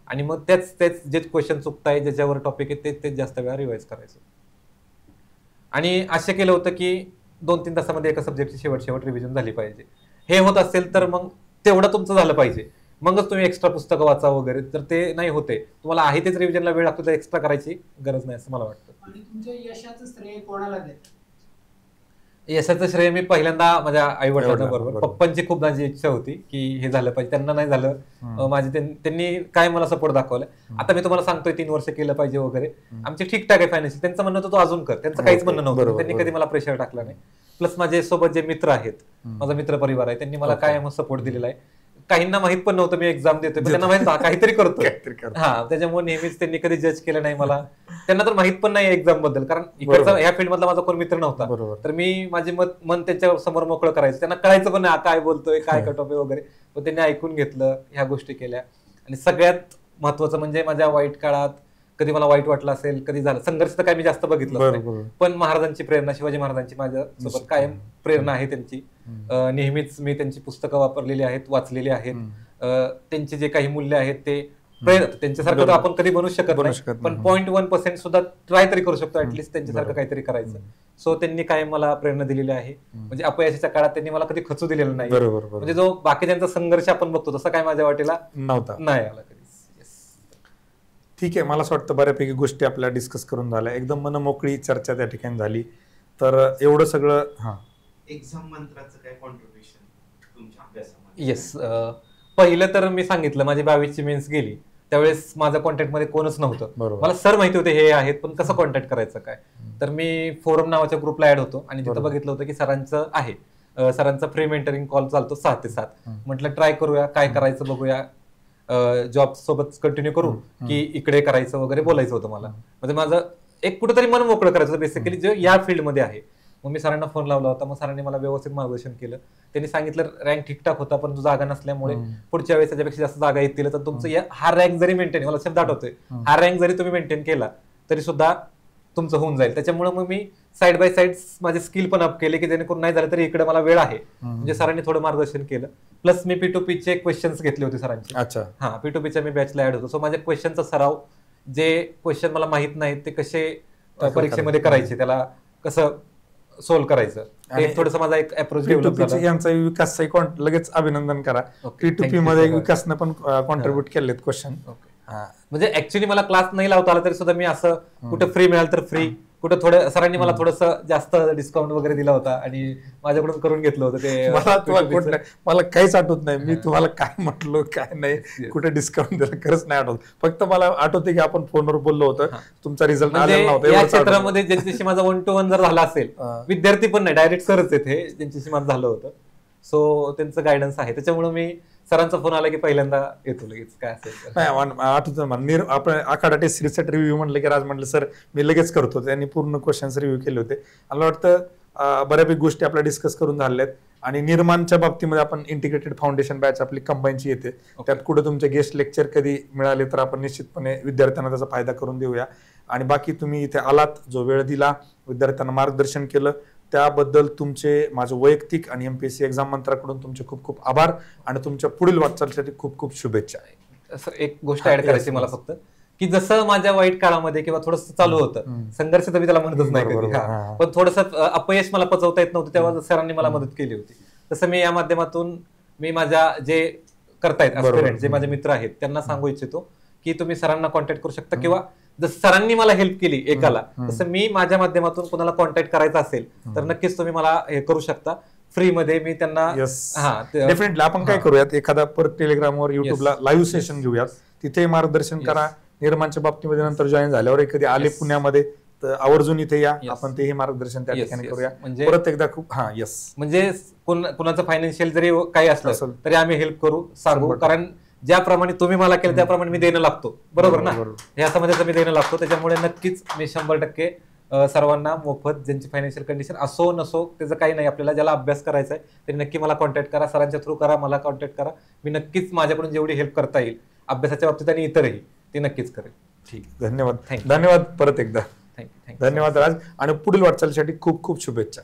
आणि मग तेच जे क्वेश्चन चुकताय, ज्याच्यावर टॉपिक आहे तेच जास्त वेळा रिवाइज करायचो. आणि असं केलं होतं की 2-3 तासामध्ये एका सब्जेक्टची शेवट रिव्हिजन झाली पाहिजे. हे होत असेल तर मग तेवढं तुमचं झालं पाहिजे, मगच तुम्ही एक्स्ट्रा पुस्तकं वाचा वगैरे. तर ते नाही होते, तुम्हाला आहे तेच रिव्हिजनला वेळ लागतो, तर एक्स्ट्रा करायची गरज नाही असं मला वाटतं. आणि तुमच्या यशाचं श्रेय कोणाला देतात? यशाचं श्रेय मी पहिल्यांदा माझ्या आई वडिलांना, बरोबर, पप्पांची खूप माझी इच्छा होती की हे झालं पाहिजे, त्यांना नाही झालं, त्यांनी काय मला सपोर्ट दाखवलाय. आता मी तुम्हाला सांगतोय 3 वर्ष केलं पाहिजे वगैरे, आमची ठीकठाक आहे फायनान्शियल. त्यांचं म्हणणं होतं तो अजून कर, त्यांचं काहीच म्हणणं नव्हतं, त्यांनी कधी मला प्रेशर टाकला नाही. प्लस माझे सोबत जे मित्र आहेत, माझा मित्र परिवार आहे, त्यांनी मला कायम सपोर्ट दिलेला आहे. काहींना माहित पण नव्हतं मी एक्झाम देतोय, पण त्यांना माहित काहीतरी करतोय, त्याच्यामुळे नेहमीच त्यांनी कधी जज केलं नाही मला. त्यांना तर माहित पण नाही एक्झाम बद्दल, कारण इकडचा ह्या फील्ड मधला माझा कोण मित्र नव्हता, तर मी माझे मन त्यांच्या समोर मोकळं करायचं. त्यांना कळायचं पण नाही काय बोलतोय, काय कटऑफ आहे वगैरे, पण त्यांनी ऐकून घेतलं, ह्या गोष्टी केल्या. आणि सगळ्यात महत्वाचं म्हणजे माझ्या वाईट काळात कधी मला वाईट वाटलं असेल, कधी झालं संघर्ष, तर काय मी जास्त बघितलं नाही, पण महाराजांची प्रेरणा, शिवाजी महाराजांची माझ्यासोबत कायम प्रेरणा आहे त्यांची. नेहमीच मी त्यांची पुस्तकं वापरलेली आहेत, वाचलेली आहेत. त्यांचे जे काही मूल्य आहेत ते त्यांच्यासारखं आपण कधी बनवू शकत नाही, पण 0.1% सुद्धा ट्राय तरी करू शकतो, ऍटलीस्ट त्यांच्यासारखं काहीतरी करायचं. सो त्यांनी कायम मला प्रेरणा दिलेली आहे. म्हणजे अपयशाच्या काळात त्यांनी मला कधी खचू दिलेलं नाही. म्हणजे जो बाकीच्यांचा संघर्ष आपण बघतो तसं काय माझ्या वाटेला नव्हता, नाही आला कधी. ठीक आहे, मला असं वाटतं बऱ्यापैकी गोष्टी आपल्या डिस्कस करून झाल्या, एकदम मनमोकळी चर्चा त्या ठिकाणी झाली. तर एवढं सगळं एक्झाम मंत्राचं काय कॉन्ट्रिब्युशन तुमच्या अभ्यासामध्ये? येस, पहिलं तर मी सांगितलं, माझी 22ची मेन्स गेली त्यावेळेस माझ्या कॉन्टॅक्ट मध्ये कोणच नव्हतं. मला सर माहिती होते हे आहेत, पण कसं कॉन्टॅक्ट करायचं काय. तर मी फोरम नावाच्या ग्रुपला ऍड होतो, आणि तिथं बघितलं होतं की सरांचं आहे, सरांचा फ्री मेंटरिंग कॉल चालतो 6 ते 7. म्हटलं ट्राय करूया, काय करायचं बघूया, जॉब सोबत कंटिन्यू करू की इकडे करायचं वगैरे बोलायचं होतं मला. म्हणजे माझं एक कुठेतरी मन मोकळं करायचं बेसिकली, जे या फील्डमध्ये आहे. मग मी सरांना फोन लावला होता, मग सरांनी मला व्यवस्थित मार्गदर्शन केलं. त्यांनी सांगितलं रँक ठीकठाक होता, परंतु जागा नसल्यामुळे पुढच्या वेळेस त्याच्यापेक्षा जास्त जागा येतील, तर तुमचं हा रँक जरी मेंटेन, मला शब्द आठवतोय, हा रँक जरी तुम्ही मेंटेन केला तरी सुद्धा तुमचं होऊन जाईल. त्याच्यामुळे मग मी साईड बाय साईड माझे स्किल पण अप केले, की जेणेकरून नाही झालं तरी इकडे मला वेळ आहे. म्हणजे सरांनी थोडं मार्गदर्शन केलं. प्लस मी P2P चे क्वेश्चन्स घेतले होते सरांचे. अच्छा. हा, P2Pच्या मी बॅचला ऍड होतो. सो माझ्या क्वेश्चनचा सराव, जे क्वेश्चन मला माहित नाहीत ते कसे परीक्षेमध्ये करायचे, त्याला कसं सोल्व्ह करायचं, ते थोडंसं माझा एक अप्रोच डेव्हलप झाला. यांचा विकास लगेच अभिनंदन करा. P2P मध्ये विकासनं पण कॉन्ट्रीब्युट केलेत क्वेश्चन. म्हणजे ऍक्च्युली मला क्लास नाही लावता आला तरी सुद्धा मी असं कुठं फ्री मिळालं तर फ्री, कुठं थोडं सरांनी मला थोडंसं जास्त डिस्काउंट वगैरे दिला होता आणि माझ्याकडून करून घेतलं होतं ते. मला काहीच आठवत नाही मी तुम्हाला काय म्हटलो काय नाही, कुठे डिस्काउंट दिलं खरंच नाही आठवत. फक्त मला आठवते की आपण फोनवर बोललो होतं, तुमचा रिझल्ट आलेला नव्हता. या क्षेत्रामध्ये ज्यांच्याशी माझा 1-to-1 जर झाला असेल, विद्यार्थी पण नाही, डायरेक्ट सरच आहेत हे, ज्यांच्याशी माझं झालं होतं. सो त्यांचं गायडन्स आहे, त्याच्यामुळे मी सरांचा फोन आला की पहिल्यांदा येतो लगेच, काय असेल. आठवतं आपण आखाडा टेस्ट सिरीजचा रिव्ह्यू म्हटलं की राज म्हटलं सर मी लगेच करतो. त्यांनी पूर्ण क्वेश्चन्स रिव्ह्यू केले होते. मला वाटतं बऱ्यापैकी गोष्टी आपल्या डिस्कस करून झाल्यात. आणि निर्माणच्या बाबतीमध्ये आपण इंटिग्रेटेड फाउंडेशन बॅच आपली कंबाईनची येते, त्यात कुठे तुमचे गेस्ट लेक्चर कधी मिळाले तर आपण निश्चितपणे विद्यार्थ्यांना त्याचा फायदा करून देऊया. आणि बाकी तुम्ही इथे आलात, जो वेळ दिला, विद्यार्थ्यांना मार्गदर्शन केलं, त्याबद्दल तुमचे माझं वैयक्तिक आणि MPSC एक्झाम मंत्राकडून तुमचे खूप खूप आभार आणि तुमच्या पुढील वाटचालीसाठी खूप खूप शुभेच्छा. असं एक गोष्ट ऍड करायची मला फक्त, की जसं माझ्या वाईट काळामध्ये किंवा थोडंसं चालू होतं संघर्ष, तर मी त्याला म्हणतच नाही कधी, पण थोडंसं अपयश मला पचवता येत नव्हतं, तेव्हा सरांनी मला मदत केली होती. तसं मी या माध्यमातून मी माझ्या जे करतायत ऍस्पिरंट, जे माझे मित्र आहेत, त्यांना सांगू इच्छितो की तुम्ही सरांना कॉन्टॅक्ट करू शकता, किंवा जसं सरांनी मला हेल्प केली एकाला, तसं मी माझ्या माध्यमातून कोणाला कॉन्टॅक्ट करायचा असेल तर नक्कीच तुम्ही मला हे करू शकता. फ्री मध्ये मी त्यांना. डेफिनेटली आपण काय करूयात, एखादा परत टेलिग्रामवर युट्यूबला लाईव्ह सेशन घेऊयात, तिथे मार्गदर्शन करा. निर्माणच्या बाबतीमध्ये नंतर जॉईन झाल्यावर कधी आले पुण्यामध्ये तर आवर्जून इथे या, आपण तेही मार्गदर्शन त्या ठिकाणी करूया. म्हणजे परत एकदा खूप म्हणजे कुणाचं फायनान्शियल जरी काही असलं तरी आम्ही हेल्प करू, सांगू. कारण ज्याप्रमाणे तुम्ही मला केलं त्याप्रमाणे मी देणं लागतो, बरोबर ना, ह्या समाजाचं मी देणं लागतो. त्याच्यामुळे नक्कीच मी 100% सर्वांना मोफत, ज्यांची फायनान्शियल कंडिशन असो नसो त्याचं काही नाही, आपल्याला ज्याला अभ्यास करायचा आहे त्यांनी नक्की मला कॉन्टॅक्ट करा, सरांच्या थ्रू करा, मला कॉन्टॅक्ट करा. मी नक्कीच माझ्याकडून जेवढी हेल्प करता येईल अभ्यासाच्या बाबतीत आणि इतरही, ते नक्कीच करेल. ठीक, धन्यवाद. धन्यवाद परत एकदा. थँक्यू. धन्यवाद राज, आणि पुढील वाटचालीसाठी खूप खूप शुभेच्छा.